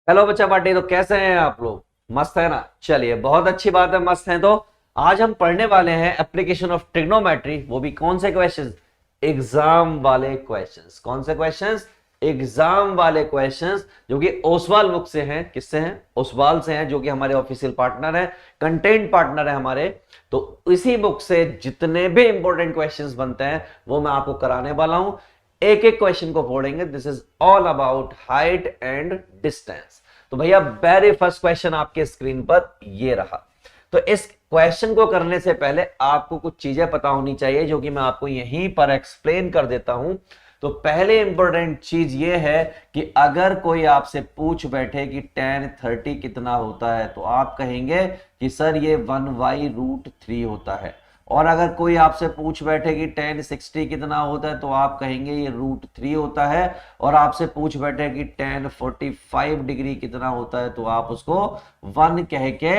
Hello बच्चा party. तो कैसे हैं आप लोग? मस्त है ना? चलिए, बहुत अच्छी बात है, मस्त है। तो आज हम पढ़ने वाले हैं एप्लीकेशन ऑफ ट्रिग्नोमेट्री, वो भी कौन से क्वेश्चंस? एग्जाम वाले क्वेश्चंस। कौन से क्वेश्चंस? एग्जाम वाले क्वेश्चंस, जो कि ओसवाल बुक से हैं। किससे हैं? ओसवाल से हैं, जो कि हमारे ऑफिशियल पार्टनर है, कंटेंट पार्टनर है हमारे। तो इसी बुक से जितने भी इंपॉर्टेंट क्वेश्चंस बनते हैं वो मैं आपको कराने वाला हूं। एक एक क्वेश्चन को पढ़ेंगे। This is all about height and distance. तो भैया वेरी फर्स्ट क्वेश्चन आपके स्क्रीन पर ये रहा। तो इस क्वेश्चन को करने से पहले आपको कुछ चीजें पता होनी चाहिए, जो कि मैं आपको यहीं पर एक्सप्लेन कर देता हूं। तो पहले इंपॉर्टेंट चीज ये है कि अगर कोई आपसे पूछ बैठे कि tan 30 कितना होता है, तो आप कहेंगे कि सर ये 1/√3 होता है। और अगर कोई आपसे पूछ बैठे कि tan 60 कितना होता है, तो आप कहेंगे ये √3 होता है। और आपसे पूछ बैठे कि tan 45 डिग्री कितना होता है, तो आप उसको 1 कह के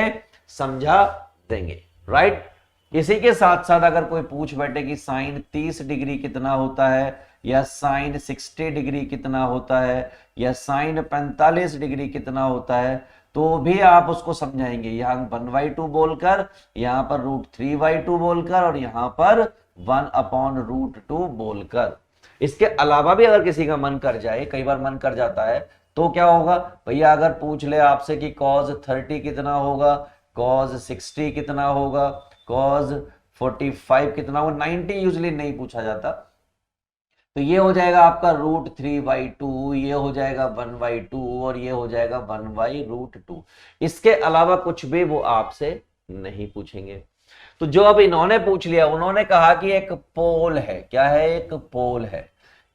समझा देंगे। राइट। इसी के साथ साथ अगर कोई पूछ बैठे कि sin 30 डिग्री कितना होता है, या sin 60 डिग्री कितना होता है, या sin 45 डिग्री कितना होता है, तो भी आप उसको समझाएंगे। यहां 1/2 बोलकर, यहां पर √3/2 बोलकर, और यहां पर 1/√2 बोलकर। इसके अलावा भी अगर किसी का मन कर जाए, कई बार मन कर जाता है, तो क्या होगा भैया? अगर पूछ ले आपसे कि cos 30 कितना होगा, cos 60 कितना होगा, cos 45 कितना होगा, 90 यूजली नहीं पूछा जाता, तो ये हो जाएगा आपका √3/2, ये हो जाएगा 1/2, और ये हो जाएगा 1/√2। इसके अलावा कुछ भी वो आपसे नहीं पूछेंगे। तो जो अब इन्होंने पूछ लिया, उन्होंने कहा कि एक पोल है। क्या है? एक पोल है।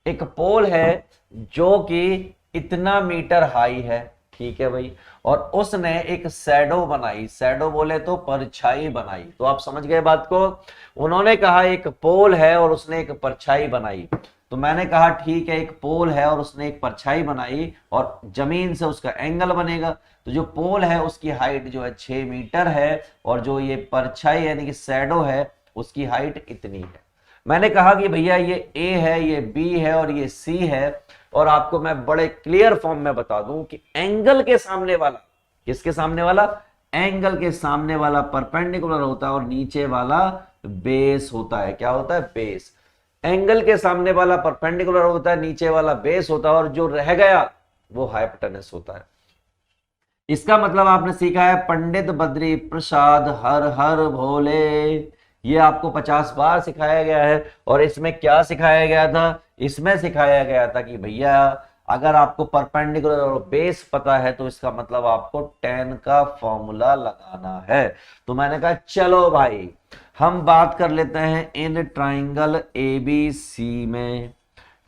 एक पोल है जो कि इतना मीटर हाई है। ठीक है भाई। और उसने एक शैडो बनाई। शैडो बोले तो परछाई बनाई। तो आप समझ गए बात को। उन्होंने कहा एक पोल है और उसने एक परछाई बनाई। तो मैंने कहा ठीक है, एक पोल है और उसने एक परछाई बनाई, और जमीन से उसका एंगल बनेगा। तो जो पोल है उसकी हाइट जो है 6 मीटर है, और जो ये परछाई यानी कि शैडो है उसकी हाइट इतनी है। मैंने कहा कि भैया ये ए है, ये बी है, और ये सी है। और आपको मैं बड़े क्लियर फॉर्म में बता दूं कि एंगल के सामने वाला, किसके सामने वाला? एंगल के सामने वाला परपेंडिकुलर होता है, और नीचे वाला बेस होता है। क्या होता है? बेस। एंगल के सामने वाला परपेंडिकुलर होता है, नीचे वाला बेस होता है, और जो रह गया वो हाइपोटेनस होता है। इसका मतलब आपने सीखा है पंडित बद्री प्रसाद हर हर भोले। ये आपको 50 बार सिखाया गया है। और इसमें क्या सिखाया गया था? इसमें सिखाया गया था कि भैया अगर आपको परपेंडिकुलर और बेस पता है, तो इसका मतलब आपको tan का फॉर्मूला लगाना है। तो मैंने कहा चलो भाई हम बात कर लेते हैं इन ट्राइंगल एबीसी में।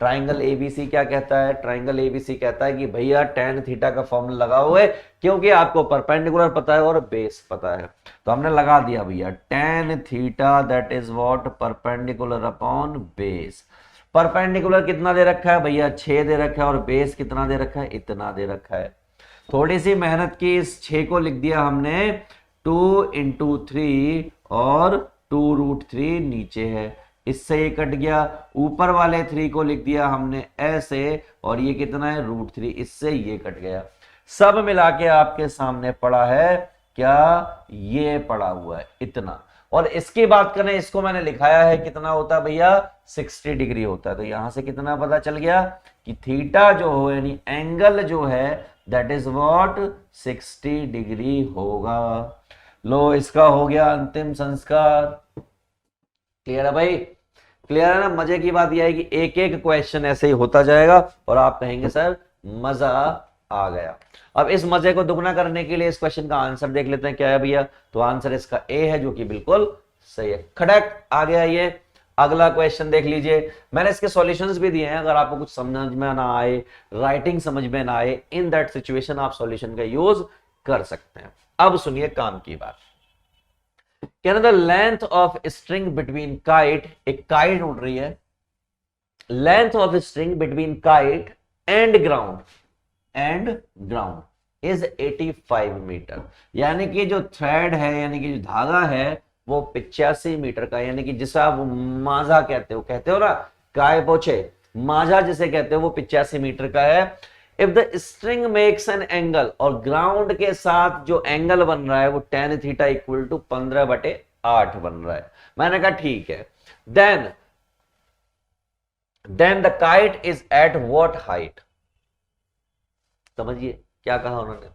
ट्राइंगल एबीसी क्या कहता है? ट्राइंगल एबीसी कहता है कि भैया tan थीटा का फॉर्मूला लगाओ है, क्योंकि आपको परपेंडिकुलर पता है और बेस पता है। तो हमने लगा दिया भैया tan theta that is what? Perpendicular upon base. Perpendicular कितना दे रखा है भैया? 6 दे रखा है। और बेस कितना दे रखा है? इतना दे रखा है। थोड़ी सी मेहनत की, इस 6 को लिख दिया हमने 2 × 3, और 2√3 नीचे है, इससे ये कट गया। ऊपर वाले 3 को लिख दिया हमने ऐसे, और ये कितना है? √3, इससे ये कट गया। सब मिला के आपके सामने पड़ा है क्या? ये पड़ा हुआ है इतना। और इसकी बात करें, इसको मैंने लिखाया है कितना होता है भैया? 60 डिग्री होता है। तो यहां से कितना पता चल गया कि थीटा जो हो यानी एंगल जो है दैट इज व्हाट? 60 डिग्री होगा। लो, इसका हो गया अंतिम संस्कार। क्लियर है भाई? क्लियर है ना? मजे की बात यह है कि एक एक क्वेश्चन ऐसे ही होता जाएगा, और आप कहेंगे सर मजा आ गया। अब इस मजे को दुगना करने के लिए इस क्वेश्चन का आंसर देख लेते हैं क्या है भैया। तो आंसर इसका ए है, जो कि बिल्कुल सही है। खड़क आ गया ये। अगला क्वेश्चन देख लीजिए। मैंने इसके सॉल्यूशंस भी दिए हैं। अगर आपको कुछ समझ में ना आए, राइटिंग समझ में ना आए, इन दैट सिचुएशन आप सॉल्यूशन का यूज कर सकते हैं। अब सुनिए काम की बात। कहना था length of string between kite, एक काइट उड़ रही है, length of string between kite and ground is 85 metre. यानी कि जो थ्रेड है, यानी कि जो धागा है, वो 85 मीटर का, यानी कि जिसे आप माजा कहते हो ना, काय पोछे माजा जिसे कहते हो, वो 85 मीटर का है। If the string makes an angle, और ग्राउंड के साथ जो एंगल बन रहा है वो tan थीटा इक्वल टू 15/8 बन रहा है। मैंने कहा ठीक है। Then the kite is at what height. समझिए क्या कहा उन्होंने।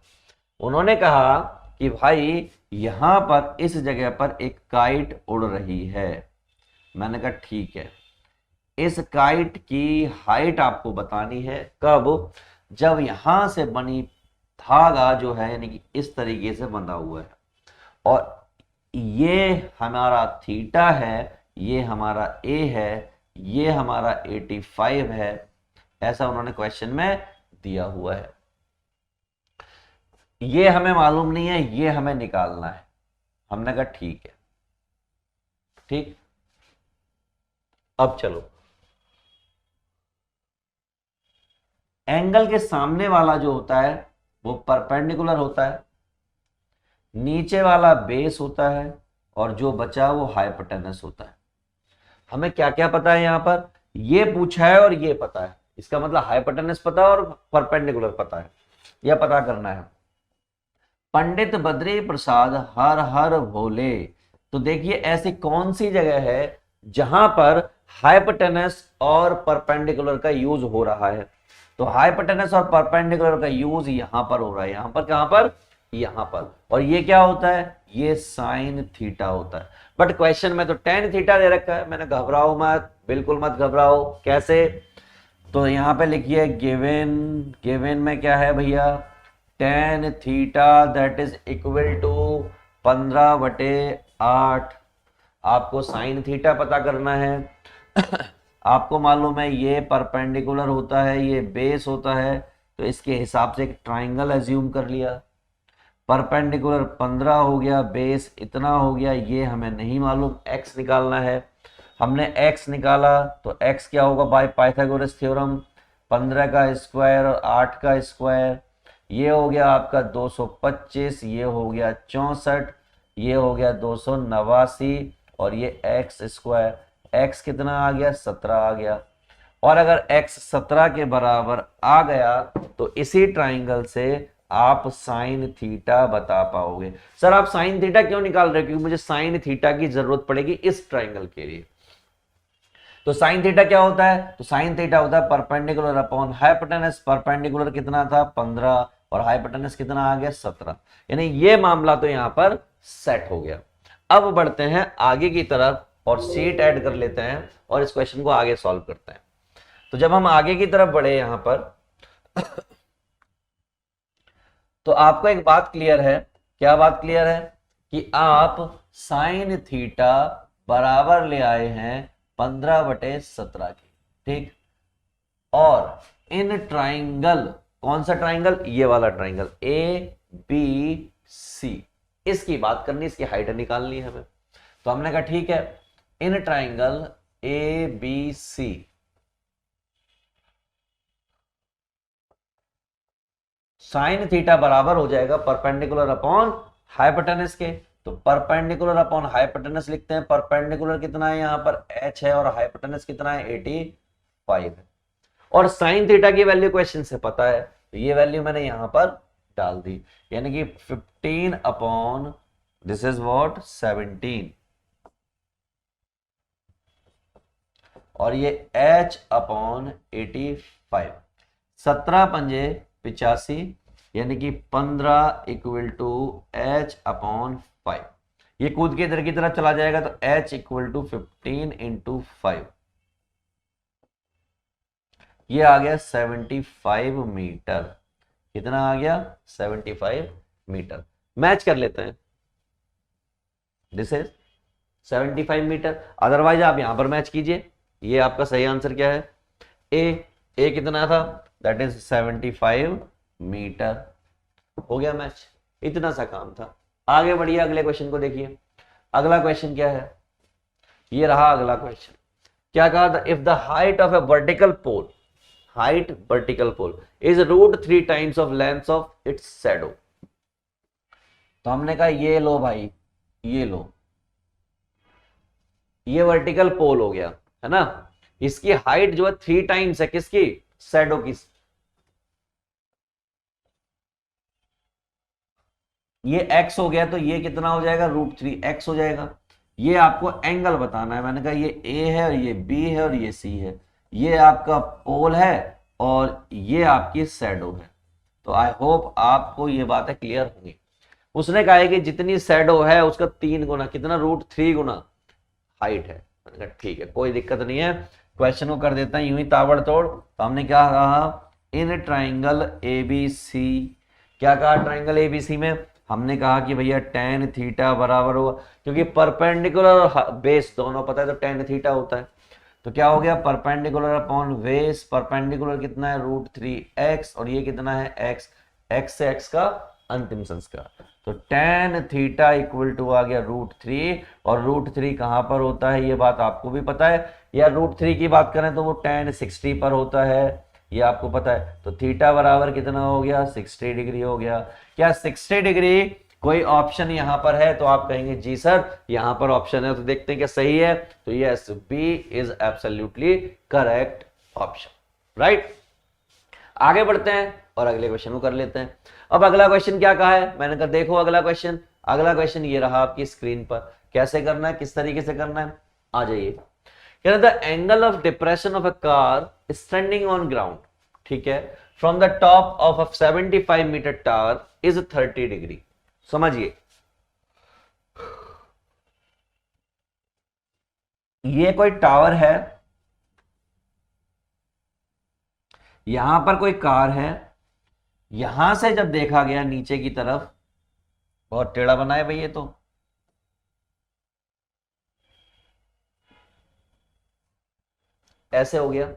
उन्होंने कहा कि भाई यहां पर इस जगह पर एक काइट उड़ रही है। मैंने कहा ठीक है, इस काइट की हाइट आपको बतानी है। कब? जब यहां से बनी धागा जो है यानी कि इस तरीके से बंधा हुआ है, और ये हमारा थीटा है, ये हमारा ए है, ये हमारा 85 है, ऐसा उन्होंने क्वेश्चन में दिया हुआ है। ये हमें मालूम नहीं है, ये हमें निकालना है। हमने कहा ठीक है। ठीक, अब चलो, एंगल के सामने वाला जो होता है वो परपेंडिकुलर होता है, नीचे वाला बेस होता है, और जो बचा वो हाइपोटेनस होता है। हमें क्या क्या पता है यहां पर? ये पूछा है और ये पता है, इसका मतलब हाइपोटेनस पता है और परपेंडिकुलर पता है, यह पता करना है। पंडित बद्री प्रसाद हर हर भोले। तो देखिए ऐसी कौन सी जगह है जहां पर हाइपोटेनस और परपेंडिकुलर का यूज हो रहा है? तो हाइपोटेनस और परपेंडिकुलर का यूज यहां पर हो रहा है। यहां पर, कहां पर? यहां पर। और ये क्या होता है? ये साइन थीटा होता है। बट क्वेश्चन में तो टेन थीटा दे रखा है। मैंने घबराओ मत, बिल्कुल मत घबराओ। कैसे? तो यहां पे लिखिए गिवन, गिवन में क्या है भैया? Tan theta that is equal to 15/8। आपको साइन थीटा पता करना है। आपको मालूम है ये परपेंडिकुलर होता है, ये बेस होता है, तो इसके हिसाब से एक ट्राइंगल एज्यूम कर लिया। परपेंडिकुलर 15 हो गया, बेस इतना हो गया, ये हमें नहीं मालूम, x निकालना है। हमने x निकाला तो x क्या होगा बाय पाइथागोरस थ्योरम? 15 का स्क्वायर और 8 का स्क्वायर, ये हो गया आपका 225, ये हो गया 64, ये हो गया 289, और ये एक्स स्क्वायर। एक्स कितना आ गया? 17 आ गया। और अगर x 17 के बराबर आ गया तो इसी ट्राइंगल से आप साइन थीटा बता पाओगे। सर आप साइन थीटा क्यों निकाल रहे हो? क्योंकि मुझे साइन थीटा की जरूरत पड़ेगी इस ट्राइंगल के लिए। तो साइन थीटा क्या होता है? तो साइन थीटा होता है परपेंडिकुलर अपॉन हाइपोटेनस। परपेंडिकुलर कितना था? 15, और हाइपोटेनस कितना आ गया? 17। यानी ये मामला तो यहां पर सेट हो गया। अब बढ़ते हैं आगे की तरफ और सीट ऐड कर लेते हैं और इस क्वेश्चन को आगे सॉल्व करते हैं। तो जब हम आगे की तरफ बढ़े यहां पर तो आपको एक बात क्लियर है। क्या बात क्लियर है? कि आप साइन थीटा बराबर ले आए हैं 15/17 की। ठीक, और इन ट्राइंगल, कौन सा ट्राइंगल? ये वाला ट्राइंगल ए बी सी, इसकी बात करनी, इसकी हाइट निकालनी है हमें। तो हमने कहा ठीक है, in triangle A B C sine theta बराबर हो जाएगा परपेंडिकुलर अपॉन हाइपोटेनस के। तो परपेंडिकुलर अपॉन हाइपोटेनस लिखते हैं। परपेंडिकुलर कितना है यहां पर? h है, और हाइपोटेनस कितना है? 85 है। और साइन थीटा की वैल्यू क्वेश्चन से पता है, तो ये वैल्यू मैंने यहां पर डाल दी, यानी कि 15 अपॉन दिस इज व्हाट 17, और ये h अपॉन 85। 17 पंजे 85, यानी कि 15 इक्वल टू h अपॉन 5। ये कूद के इधर की तरफ चला जाएगा तो h इक्वल टू 15 इंटू 5, ये आ गया 75 मीटर। कितना आ गया? 75 मीटर। मैच कर लेते हैं, दिस इज 75 मीटर। अदरवाइज आप यहां पर मैच कीजिए। ये आपका सही आंसर क्या है? ए कितना था? That is 75 metre. हो गया मैच, इतना सा काम था। आगे बढ़िए, अगले क्वेश्चन को देखिए। अगला क्वेश्चन क्या है? ये रहा अगला क्वेश्चन। क्या कहा था? If the height of a vertical pole, height vertical pole is √3 times of length of its shadow. तो हमने कहा ये लो भाई, ये लो, ये वर्टिकल पोल हो गया, है ना। इसकी हाइट जो है 3 टाइम्स है किसकी? शैडो की। ये x हो गया तो ये कितना हो जाएगा, √3x हो जाएगा। ये आपको एंगल बताना है, मैंने कहा ये a है और ये b है और ये c है, ये आपका पोल है और ये आपकी शैडो है। तो आई होप आपको ये बातें क्लियर होंगी। उसने कहा है कि जितनी शैडो है उसका 3 गुना, कितना, √3 गुना हाइट है। मैंने कहा ठीक है, कोई दिक्कत नहीं है, क्वेश्चन को कर देता है यूं ही ताबड़तोड़। तो हमने क्या कहा, इन ट्राइंगल ABC, क्या कहा ट्राइंगल ABC में, हमने कहा कि भैया tan थीटा बराबर होगा, क्योंकि परपेंडिकुलर और बेस दोनों पता है तो tan थीटा होता है। तो क्या हो गया, परपेंडिकुलर अपॉन बेस, परपेंडिकुलर कितना है √3x और ये कितना है x, x से x का अंतिम संस्कार। तो tan थीटा इक्वल टू आ गया √3, और √3 कहां पर होता है ये बात आपको भी पता है, या √3 की बात करें तो वो tan 60 पर होता है, ये आपको पता है। तो थीटा बराबर कितना हो गया, 60 डिग्री हो गया। क्या 60 डिग्री कोई ऑप्शन यहां पर है, तो आप कहेंगे जी सर यहां पर ऑप्शन है, तो देखते हैं क्या सही है। तो yes, B is absolutely correct option, right. आगे बढ़ते हैं और अगले क्वेश्चन को कर लेते हैं। अब अगला क्वेश्चन क्या कहा है, मैंने कहा देखो अगला क्वेश्चन ये रहा आपकी स्क्रीन पर। कैसे करना है, किस तरीके से करना है, आ जाइए। The angle of depression of a car standing on ground, ठीक है, from the top of a 75 metre tower is 30 degree. समझिए, ये कोई टावर है, यहां पर कोई कार है, यहां से जब देखा गया नीचे की तरफ, बहुत टेढ़ा बना है भाई ये तो, ऐसे हो गया।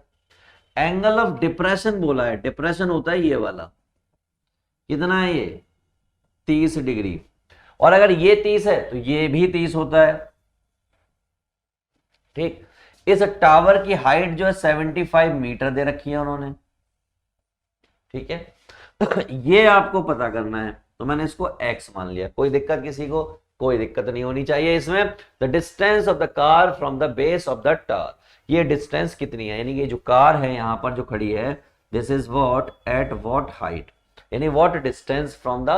एंगल ऑफ डिप्रेशन बोला है, डिप्रेशन होता है ये वाला, कितना है ये, 30 डिग्री। और अगर ये 30 है तो ये भी 30 होता है, ठीक। इस टावर की हाइट जो है 75 मीटर दे रखी है उन्होंने, ठीक है। तो ये आपको पता करना है, तो मैंने इसको x मान लिया। कोई दिक्कत किसी को, कोई दिक्कत नहीं होनी चाहिए इसमें। The distance of the car from the base of the tower, ये डिस्टेंस कितनी है, यानी कि जो कार है यहां पर जो खड़ी है, this is what at what height, यानी what distance from the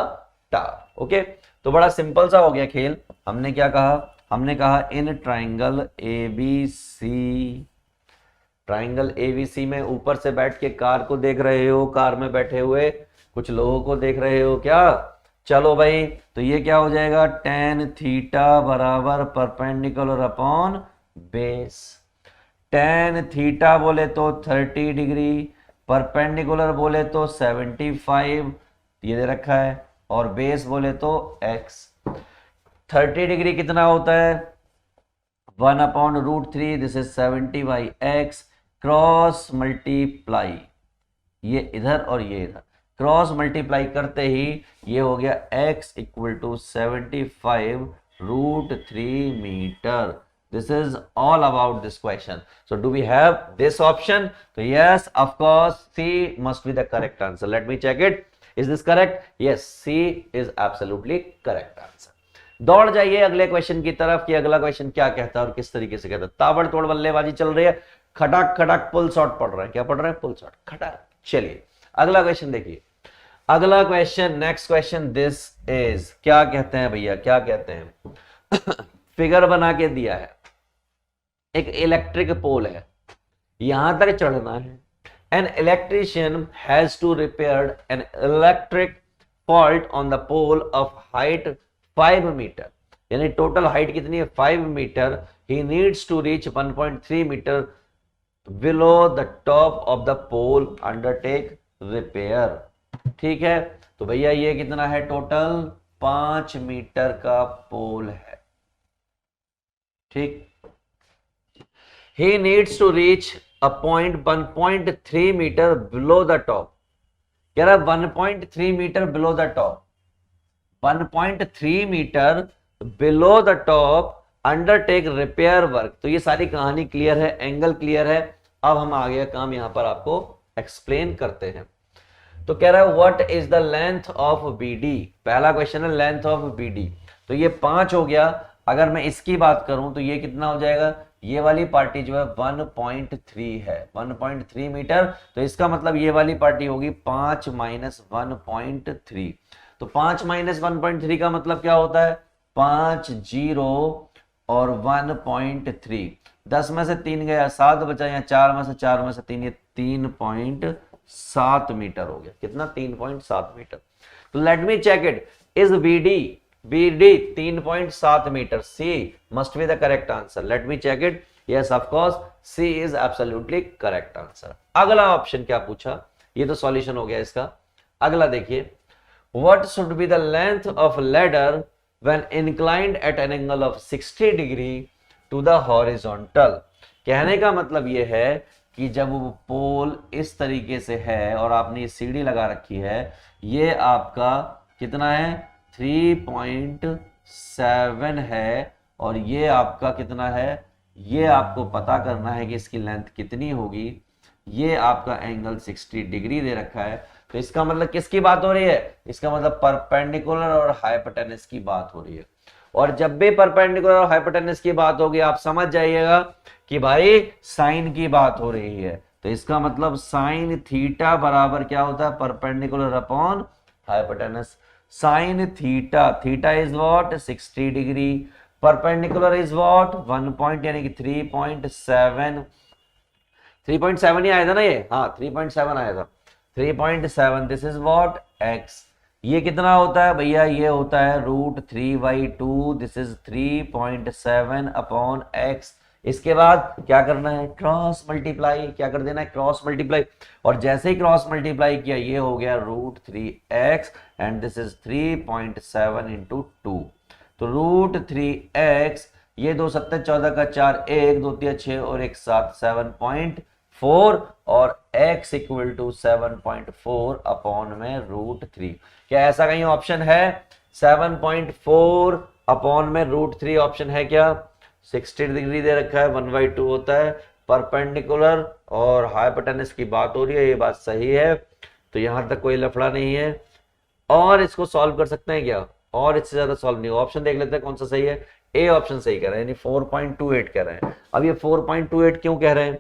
tower. Okay, तो बड़ा सिंपल सा हो गया खेल। हमने क्या कहा, हमने कहा in triangle ABC, triangle ABC में ऊपर से बैठ के कार को देख रहे हो, कार में बैठे हुए कुछ लोगों को देख रहे हो क्या, चलो भाई। तो ये क्या हो जाएगा, tan थीटा बराबर perpendicular upon base. tan theta बोले तो 30 डिग्री, परपेंडिकुलर बोले तो 75 ये दे रखा है, और बेस बोले तो x। 30 डिग्री कितना होता है, 1/√3, this is 70/x, cross multiply, ये इधर और ये इधर, क्रॉस मल्टीप्लाई करते ही ये हो गया x equal to 75√3 metre. This is all about this question. So do we have this option, तो yes of course C must be the correct answer. Let me check it, is this correct, yes C is absolutely correct answer. दौड़ जाइए अगले question की तरफ कि अगला question क्या कहता है और किस तरीके से कहता है। ताबड़तोड़ बल्लेबाजी चल रही है, खटाक खटाक पुल शॉट पढ़ रहे हैं, क्या पढ़ रहे हैं, पुल शॉट खटाक। चलिए अगला क्वेश्चन देखिए, अगला question, next question, this is, क्या कहते हैं भैया, क्या कहते हैं फिगर बना के दिया है, एक इलेक्ट्रिक पोल है, यहां तक चढ़ना है। An electrician has to repair an electric fault on the pole of height 5 metre, यानी टोटल हाइट कितनी है 5 metre. He needs to reach 1.3 metre below the top of the pole, undertake repair, ठीक है। तो भैया ये कितना है, टोटल 5 मीटर का पोल है, ठीक। He needs to reach a point 1.3 metre below the top, कह रहा 1.3 metre below the top, 1.3 metre below the top, undertake repair work. तो ये सारी कहानी क्लियर है, एंगल क्लियर है। अब हम आगे का काम यहां पर आपको एक्सप्लेन करते हैं। तो कह रहा है what is the length of BD, पहला क्वेश्चन है लेंथ ऑफ BD। तो ये 5 हो गया, अगर मैं इसकी बात करूं तो ये कितना हो जाएगा, ये वाली पार्टी जो है 1.3 है, 1.3 मीटर। तो इसका मतलब ये वाली पार्टी होगी 5 - 1.3, तो 5 माइनस 1.3 का मतलब क्या होता है? 5 जीरो और 1.3, 10 में से 3 गया 7 बचा, या 4 में से 3, ये 3.7 मीटर हो गया। कितना? 3.7 मीटर। तो let me check it, is BD 3.7 metre? C must be the correct answer. Let me check it, yes of course C is absolutely correct answer. अगला ऑप्शन क्या पूछा? ये तो सॉल्यूशन हो गया इसका। अगला देखिए, what should be the length of ladder when inclined at an angle of 60 degree to the horizontal? कहने का मतलब ये है कि जब वो पोल इस तरीके से है और आपने ये सीढ़ी लगा रखी है, ये आपका कितना है? 3.7 है, और ये आपका कितना है? ये आपको पता करना है कि इसकी लेंथ कितनी होगी। ये आपका एंगल 60 डिग्री दे रखा है, तो इसका मतलब किसकी बात हो रही है? इसका मतलब परपेंडिकुलर और हाइपोटेनस की बात हो रही है। और जब भी परपेंडिकुलर और हाइपोटेनस की बात होगी, आप समझ जाइएगा कि भाई साइन की बात हो रही है। तो इसका मतलब साइन थीटा बराबर क्या होता है? Perpendicular upon hypotenuse. Sine theta, theta is what? 60 degree. Perpendicular is what? 1 point, यानी कि 3.7 ही आया था ना ये? हाँ 3.7 आया था। 3.7, दिस इज व्हाट? x। ये कितना होता है भैया? ये होता है √3/2, दिस इज 3.7 अपॉन x। इसके बाद क्या करना है? Cross multiply. क्या कर देना है? Cross multiply. और जैसे ही क्रॉस मल्टीप्लाई किया, ये हो गया √3x, and this is 3.7 into 2। तो √3x, ये 2 7 14 का 4, 1 2 3 6 और 1 7, 7.4, और x इक्वल टू 7.4 अपॉन में √3। क्या ऐसा कहीं ऑप्शन है? 7.4 अपॉन में √3 ऑप्शन है क्या? 60 डिग्री दे रखा है, 1/2 होता है, परपेंडिकुलर और हाइपोटेनस की बात हो रही है, ये बात सही है। तो यहां तक कोई लफड़ा नहीं है। और इसको सॉल्व कर सकते हैं क्या? और इससे ज्यादा सॉल्व नहीं। ऑप्शन देख लेते हैं कौन सा सही है। ए ऑप्शन सही कह रहे हैं, यानी 4.28 कह रहे हैं। अब ये 4.28 क्यों कह रहे हैं?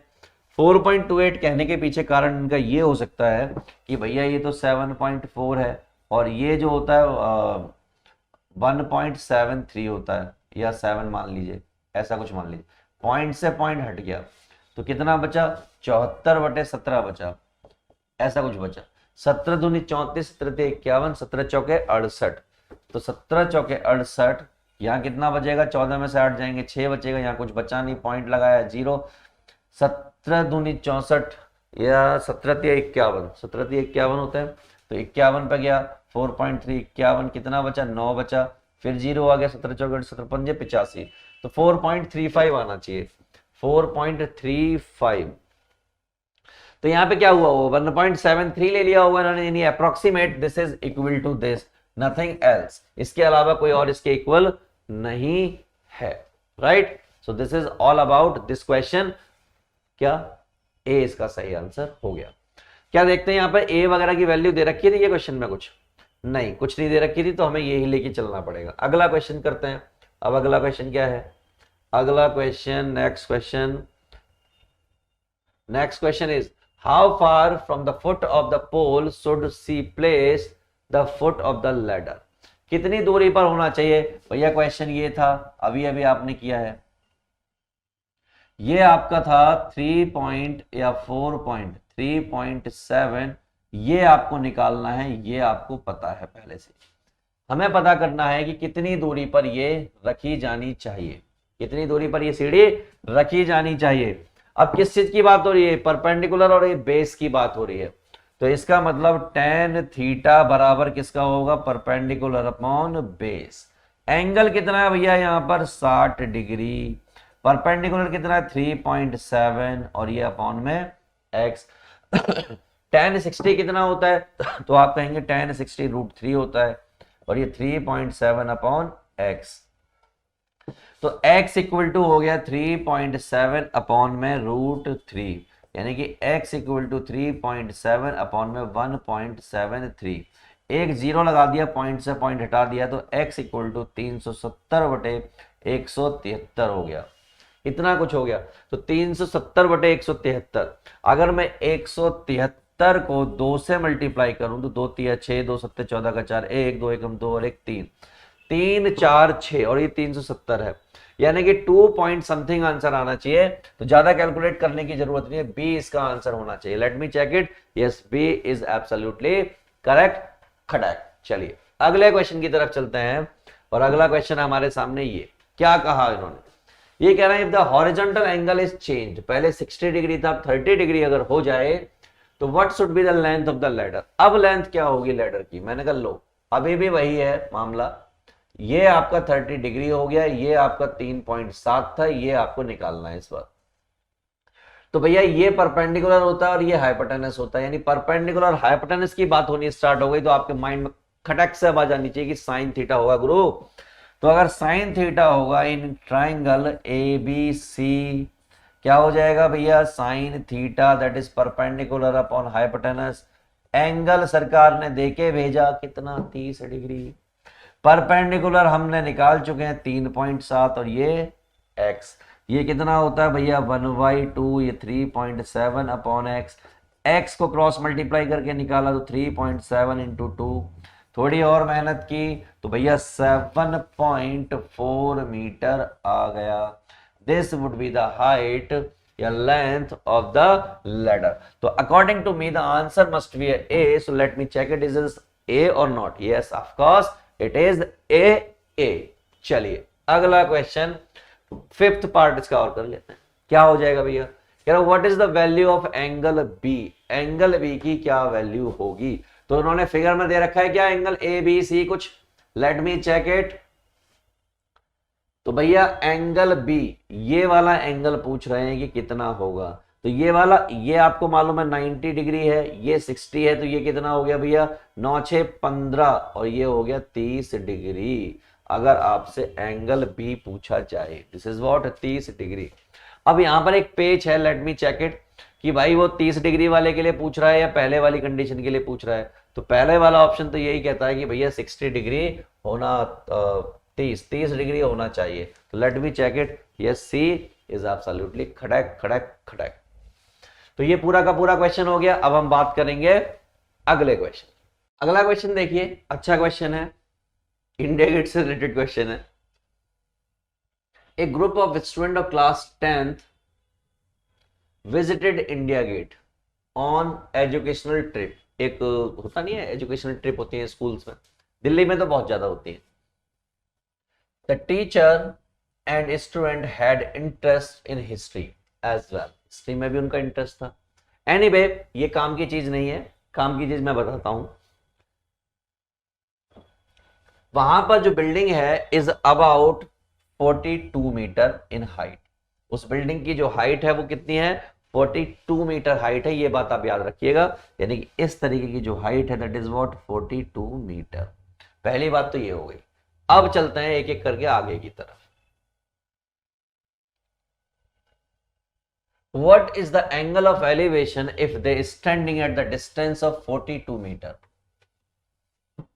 4.28 कहने के पीछे कारण इनका ये हो सकता है कि भैया ये तो 7.4 है, और ये जो होता है 1.73 होता है, या 7 मान लीजिए, ऐसा कुछ मान लीजिए। पॉइंट से पॉइंट हट गया, तो कितना बचा? 74/17 बचा, ऐसा कुछ बचा। 17 दूनी 34, 17 51, 17 चौके 68। तो 17 चौके 68, यहाँ कितना बचेगा? 14 में से 8 जाएंगे, 6 बचेगा। यहाँ कुछ बचा नहीं, पॉइंट लगाया 0। 17 दूनी 64, या 17 या 51, 17 या 51 होता है, तो 51 पे गया 4.3, 51 कितना बचा? 9 बचा, फिर 0 आ गया, 17 चौके 17 पंजे 85, तो 4.35 आना चाहिए, 4.35। तो यहाँ पे क्या हुआ? वो 1.73 ले लिया होगा इन्होंने, यानी approximate this is equal to this, nothing else. इसके अलावा कोई और इसके इक्वल नहीं है, right? So this is all about this question. क्या ए इसका सही आंसर हो गया? क्या देखते हैं यहाँ पर ए वगैरह की वैल्यू दे रखी थी ये क्वेश्चन में? कुछ नहीं दे रखी थी, तो हमें यही लेके चलना पड़ेगा। अगला क्वेश्चन करते हैं। अब अगला क्वेश्चन क्या है? अगला question, next question is how far from the foot of the pole should see place the foot of the ladder? कितनी दूरी पर होना चाहिए भैया? क्वेश्चन ये था, अभी अभी आपने किया है, ये आपका था 3 या 4.3.7, ये आपको निकालना है, ये आपको पता है पहले से। हमें पता करना है कि कितनी दूरी पर ये रखी जानी चाहिए, कितनी दूरी पर ये सीढ़ी रखी जानी चाहिए। अब किस चीज की बात हो रही है? परपेंडिकुलर और ये बेस की बात हो रही है। तो इसका मतलब tan थीटा बराबर किसका होगा? Perpendicular upon base. एंगल कितना है भैया यहाँ पर? 60 डिग्री। परपेंडिकुलर कितना है? 3.7, और ये अपॉन में x। tan 60 कितना होता है? तो आप कहेंगे tan 60 √3 होता है, और ये 3.7 अपॉन x। तो x इक्वल टू हो गया 3.7 अपॉन में √3, यानी कि x इक्वल टू 3.7 अपॉन में 1.73। एक जीरो लगा दिया, पॉइंट से पॉइंट हटा दिया, तो x इक्वल टू 370/173 हो गया। इतना कुछ हो गया। तो 370/173, अगर मैं 173 70 को 2 से मल्टीप्लाई करूं तो 2 3 6, 2 7 14 का 4, 1 2 1 2 और 1 3, 3 4 6 और ये 370 है, यानी कि 2 पॉइंट समथिंग आंसर आना चाहिए। तो ज्यादा कैलकुलेट करने की जरूरत नहीं है, बी इसका आंसर होना चाहिए। Let me check it, yes B is absolutely correct. खड़क। चलिए अगले क्वेश्चन की तरफ चलते हैं, और अगला क्वेश्चन हमारे सामने ये क्या कहा इन्होंने, ये कह रहे हैं if the horizontal angle is change, पहले 60 डिग्री था, 30 डिग्री अगर हो जाए तो what should be the length of the ladder. अब लेंथ क्या होगी लैडर की, मैंने कहा लो अभी भी वही है मामला, ये आपका 30 डिग्री हो गया, ये आपका 3.7 था, ये आपको निकालना है इस बार। तो भैया ये परपेंडिकुलर होता है और ये हाइपोटेनस होता है, यानी परपेंडिकुलर हाइपोटेनस की बात होनी स्टार्ट हो गई तो आपके माइंड में खटक से आवाज आनी चाहिए कि साइन थीटा होगा गुरु। तो अगर साइन थीटा होगा इन ट्राइंगल ए बी सी, क्या हो जाएगा भैया, sine theta that is perpendicular upon hypotenuse. Angle सरकार ने देके भेजा कितना, 30 डिग्री। परपेंडिकुलर हमने निकाल चुके हैं 3.7 और ये x, ये कितना होता है भैया 1/2, ये 3.7 अपॉन x। x को क्रॉस मल्टीप्लाई करके निकाला तो 3.7 इंटू 2, थोड़ी और मेहनत की तो भैया 7.4 मीटर आ गया। This would be the height या लेंथ ऑफ द लैडर। तो according to me the answer must be A, so let me check it, is A और not, yes of course it is A. चलिए अगला question, fifth part इसका और कर लेते हैं। क्या हो जाएगा भैया, कह रहा what is the value of angle B, angle B की क्या वैल्यू होगी। तो उन्होंने फिगर में दे रखा है क्या, एंगल ए बी सी कुछ, लेट मी चेक इट। तो भैया एंगल बी, ये वाला एंगल पूछ रहे हैं कि कितना होगा, तो ये वाला, ये आपको मालूम है 90 डिग्री है, ये 60 है, तो ये कितना हो गया भैया 9 6 15 और ये हो गया 30 डिग्री। अगर आपसे एंगल बी पूछा जाए, दिस इज व्हाट 30 डिग्री। अब यहां पर एक पेज है, लेट मी चेक इट कि भाई वो 30 डिग्री वाले के लिए पूछ रहा है या पहले वाली कंडीशन के लिए पूछ रहा है। तो पहले वाला ऑप्शन तो यही कहता है कि भैया 60 डिग्री होना, 30 डिग्री होना चाहिए। तो let me check it, yes C is absolutely खड़क खड़क खड़क। तो ये पूरा का पूरा क्वेश्चन हो गया। अब हम बात करेंगे अगले क्वेश्चन। अगला क्वेश्चन देखिए, अच्छा क्वेश्चन है, इंडिया गेट से रिलेटेड क्वेश्चन है। A group of student of class 10th visited India Gate on educational trip. एक होता नहीं है, एजुकेशनल ट्रिप होती है स्कूल्स में, दिल्ली में तो बहुत ज्यादा होती है। The teacher and student had interest in history as well, history में भी उनका इंटरेस्ट था। एनीवे ये काम की चीज नहीं है, काम की चीज मैं बताता हूं। वहां पर जो बिल्डिंग है is about 42 meter in height. उस बिल्डिंग की जो हाइट है वो कितनी है, 42 मीटर हाइट है, ये बात आप याद रखिएगा। यानी कि इस तरीके की जो हाइट है दैट इज व्हाट 42 मीटर। पहली बात तो ये हो गई। अब चलते हैं एक एक करके आगे की तरफ। What is the angle of elevation if they standing at the distance of 42 meter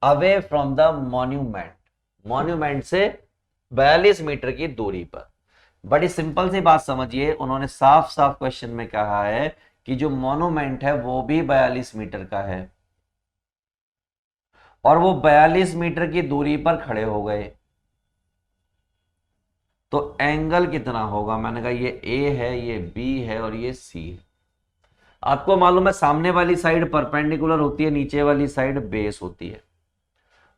away from the monument? Monument से 42 मीटर की दूरी पर। बड़ी सिंपल सी बात समझिए, उन्होंने साफ साफ क्वेश्चन में कहा है कि जो मॉन्यूमेंट है वो भी 42 मीटर का है और वो 42 मीटर की दूरी पर खड़े हो गए, तो एंगल कितना होगा। मैंने कहा ये ए है, ये बी है और ये सी है। आपको मालूम है सामने वाली साइड परपेंडिकुलर होती है, नीचे वाली साइड बेस होती है।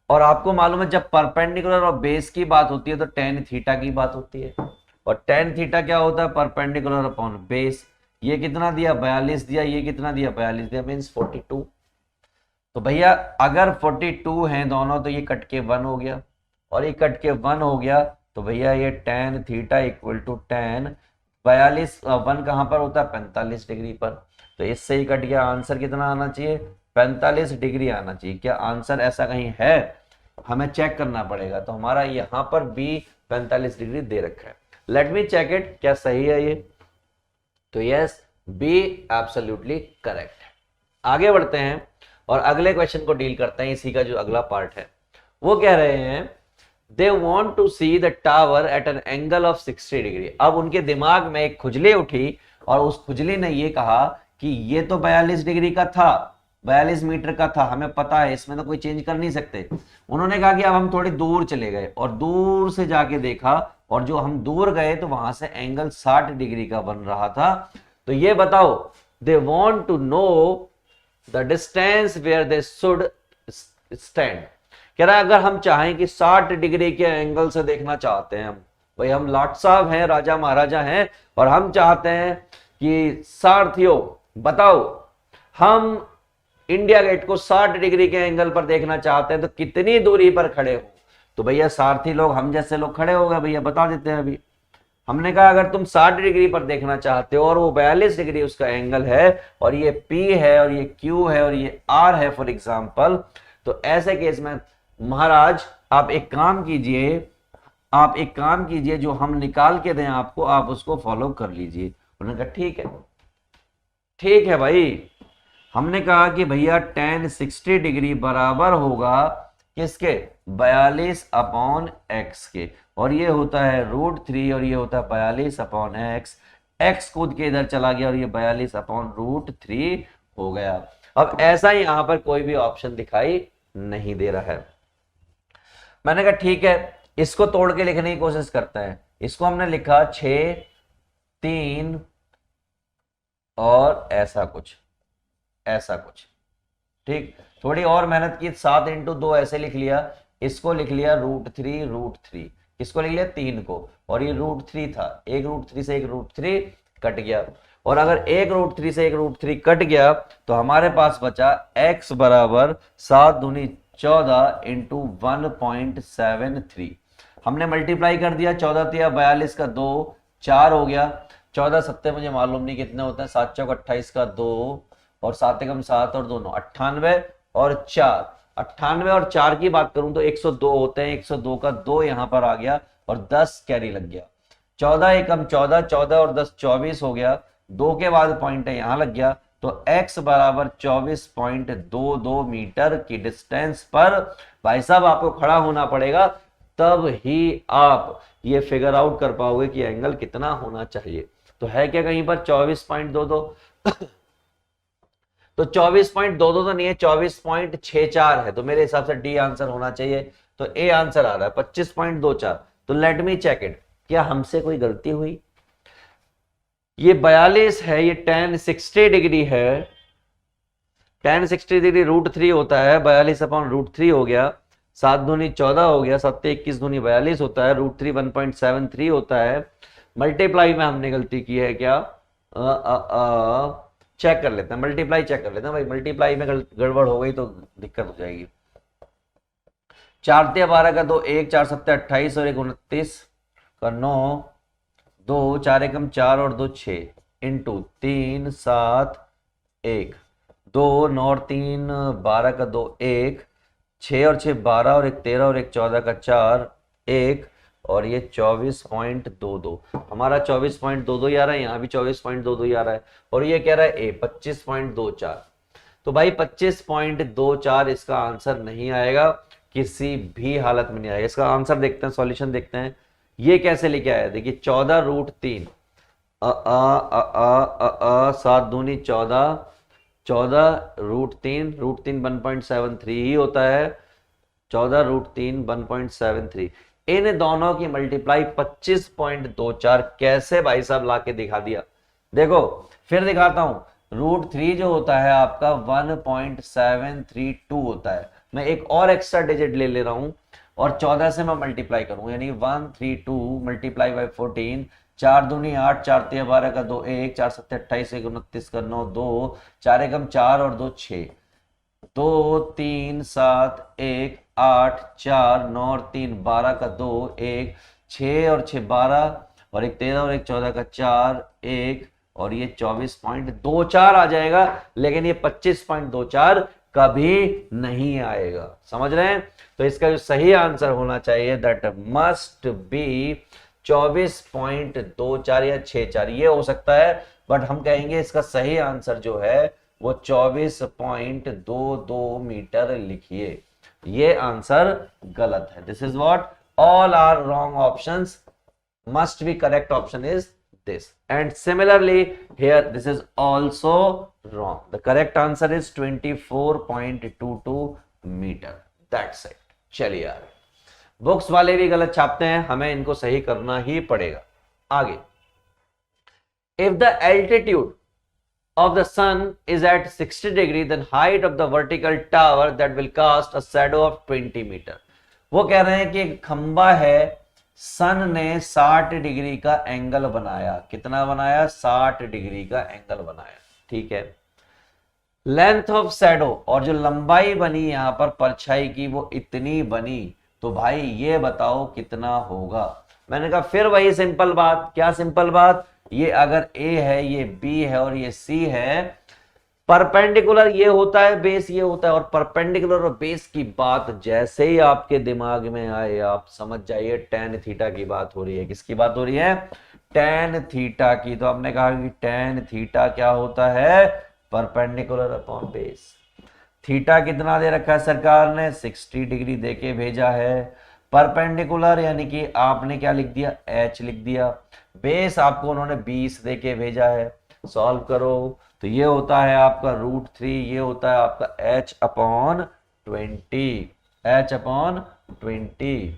और आपको मालूम है जब परपेंडिकुलर और बेस की बात होती है तो टेन थीटा की बात होती है। और टेन थीटा क्या होता है, परपेंडिकुलर अपॉन बेस। ये कितना दिया 42 दिया, ये कितना दिया 42 दिया, मीन्स 42। तो भैया अगर 42 हैं दोनों तो ये कट के 1 हो गया, और ये कट के 1 हो गया तो भैया ये tan theta equal to tan 42, 1 कहां पर होता है 45 डिग्री पर। तो इससे ही कट गया, आंसर कितना आना चाहिए 45 डिग्री आना चाहिए। क्या आंसर ऐसा कहीं है, हमें चेक करना पड़ेगा। तो हमारा यहां पर बी 45 डिग्री दे रखा है। लेट मी चेक इट, क्या सही है ये। तो यस बी एब्सोल्युटली करेक्ट है। आगे बढ़ते हैं और अगले क्वेश्चन को डील करते हैं। इसी का जो अगला पार्ट है वो कह रहे हैं they want to see the tower at an angle of 60 degree. अब उनके दिमाग में एक खुजली उठी और उस खुजली ने ये कहा कि ये तो 42 डिग्री का था, 42 मीटर का था, हमें पता है, इसमें तो कोई चेंज कर नहीं सकते। उन्होंने कहा कि अब हम थोड़ी दूर चले गए और दूर से जाके देखा, और जो हम दूर गए तो वहां से एंगल 60 डिग्री का बन रहा था। तो ये बताओ, they want to know the distance where they should stand. कह रहा है अगर हम चाहें कि 60 डिग्री के एंगल से देखना चाहते हैं, हम भाई हम लाट साहब हैं, राजा महाराजा हैं, और हम चाहते हैं कि सारथियों बताओ, हम इंडिया गेट को 60 डिग्री के एंगल पर देखना चाहते हैं तो कितनी दूरी पर खड़े हो। तो भैया सारथी लोग, हम जैसे लोग खड़े हो गए, भैया बता देते हैं। अभी हमने कहा अगर तुम 60 डिग्री पर देखना चाहते हो और वो 42 डिग्री उसका एंगल है, और ये P है और ये Q है और ये R है फॉर एग्जाम्पल, तो ऐसे केस में महाराज आप एक काम कीजिए, आप एक काम कीजिए, जो हम निकाल के दें आपको, आप उसको फॉलो कर लीजिए। उन्होंने कहा ठीक है, ठीक है भाई। हमने कहा कि भैया tan 60 डिग्री बराबर होगा किसके, 42/x के, और ये होता है √3 और ये होता है 42/x। x कूद के इधर चला गया और ये 42/√3 हो गया। अब ऐसा ही यहां पर कोई भी ऑप्शन दिखाई नहीं दे रहा है। मैंने कहा ठीक है, इसको तोड़ के लिखने की कोशिश करते हैं। इसको हमने लिखा 6, 3 और ऐसा कुछ, ऐसा कुछ, ठीक। थोड़ी और मेहनत की, 7 × 2 ऐसे लिख लिया, इसको लिख लिया √3, इसको लिख लिया 3 को, और ये √3 था, एक √3 से एक √3 कट गया, और अगर एक √3 से एक √3 कट गया तो हमारे पास बचा x बराबर 7 दूनी 14 × 1.73। हमने मल्टीप्लाई कर दिया, 14 तिया 42 का 2, 4 हो गया, 14 सत्ते मुझे मालूम नहीं कितने होते हैं, 7 चौक 28 का 2, और 7 एकम 7 और 2 9, 98 और 4, 98 और 4 की बात करूं तो 102 होते हैं, 102 का 2 यहां पर आ गया और 10 कैरी लग गया, 14 एकम 14, 14 और 10 24 हो गया, 2 के बाद पॉइंट है यहां लग गया, तो x बराबर 24.22 मीटर की डिस्टेंस पर भाई साहब आपको खड़ा होना पड़ेगा, तब ही आप ये फिगर आउट कर पाओगे कि एंगल कितना होना चाहिए। तो है क्या कहीं पर 24.22? तो 24.22 तो नहीं है, 24.64 है, तो मेरे हिसाब से डी आंसर होना चाहिए। तो ए आंसर आ रहा है 25.24। तो लेट मी चेक इट, क्या हमसे कोई गलती हुई? ये 42 है, ये tan 60 डिग्री है, tan 60 डिग्री √3 होता है, 42/√3 हो गया, 7 दूनी 14 हो गया, 7 21 दूनी 42 होता है, √3 1.73 होता है। मल्टीप्लाई में हमने गलती की है क्या? चेक कर लेते हैं, मल्टीप्लाई चेक कर लेते हैं भाई, मल्टीप्लाई में गड़बड़ हो गई तो दिक्कत हो जाएगी। 4 तिया 12 का 2, 1 4 7 28 और 1 29 का 9, 2 4 एकम 4 और 2 6 इंटू 3 7 1 2 9 और 3 12 का 2 1 6 और 6 12 और 1 13 और 1 14 का 4 1 और ये 24.22, हमारा 24.22 ही आ रहा है, यहाँ भी 24.22 ही आ रहा है, और ये कह रहा है ए 25.24। तो भाई 25.24 इसका आंसर नहीं आएगा, किसी भी हालत में नहीं आएगा। इसका आंसर देखते हैं, सॉल्यूशन देखते हैं, ये कैसे लेके आया। देखिए 14√3 7 दूनी 14, 14√3, √3 1.73 ही होता है, 14√3 1.73। इन दोनों की मल्टीप्लाई 25.24 कैसे भाई साहब लाके दिखा दिया। देखो फिर दिखाता हूं, √3 जो होता है आपका 1.732 होता है, मैं एक और एक्स्ट्रा डिजिट ले रहा हूं और 14 से मैं मल्टीप्लाई करूं, यानी 132 मल्टीप्लाई बाय 14, 4 दूनी 8, 4 तिया 12 का 2 1, 4 7 28 1 29 का 9 2, 4 एकम 4 और 2 6, 2 3 7 1 8 4 9 और 3 12 का 2 1 6 और 6 12 और 1 13 और 1 14 का 4 1 और ये 24.24 आ जाएगा, लेकिन ये 25.24 कभी नहीं आएगा। समझ रहे हैं? तो इसका जो सही आंसर होना चाहिए दैट मस्ट बी 24.24 या 64, ये हो सकता है, बट हम कहेंगे इसका सही आंसर जो है वो 24.22 मीटर लिखिए। ये आंसर गलत है। This is what all are wrong options, must be correct option is this, and similarly here this is also wrong. The correct answer is 24.22 meter. That's it. चलिए यार, बुक्स वाले भी गलत छापते हैं, हमें इनको सही करना ही पड़ेगा। आगे, if the altitude of the sun is at 60 degree, then height of the vertical tower that will cast a shadow of 20 meter. वो कह रहे हैं कि एक खंबा है, सन ने 60 डिग्री का एंगल बनाया। कितना बनाया? 60 डिग्री का एंगल बनाया। ठीक है, लेंथ ऑफ शैडो, और जो लंबाई बनी यहां पर परछाई की वो इतनी बनी, तो भाई ये बताओ कितना होगा। मैंने कहा फिर वही सिंपल बात। क्या सिंपल बात? ये अगर A है, ये B है और ये C है, परपेंडिकुलर ये होता है, बेस ये होता है, और परपेंडिकुलर और बेस की बात जैसे ही आपके दिमाग में आए आप समझ जाइए टेन थीटा की बात हो रही है। किसकी बात हो रही है? टेन थीटा की। तो आपने कहा कि टेन थीटा क्या होता है? Perpendicular upon base. थीटा कितना दे रखा है सरकार ने? 60 डिग्री देके भेजा है। परपेंडिकुलर यानी कि आपने क्या लिख दिया? h लिख दिया। बेस आपको उन्होंने 20 देके भेजा है। सॉल्व करो तो ये होता है आपका √3, ये होता है आपका h अपॉन 20, h अपॉन 20।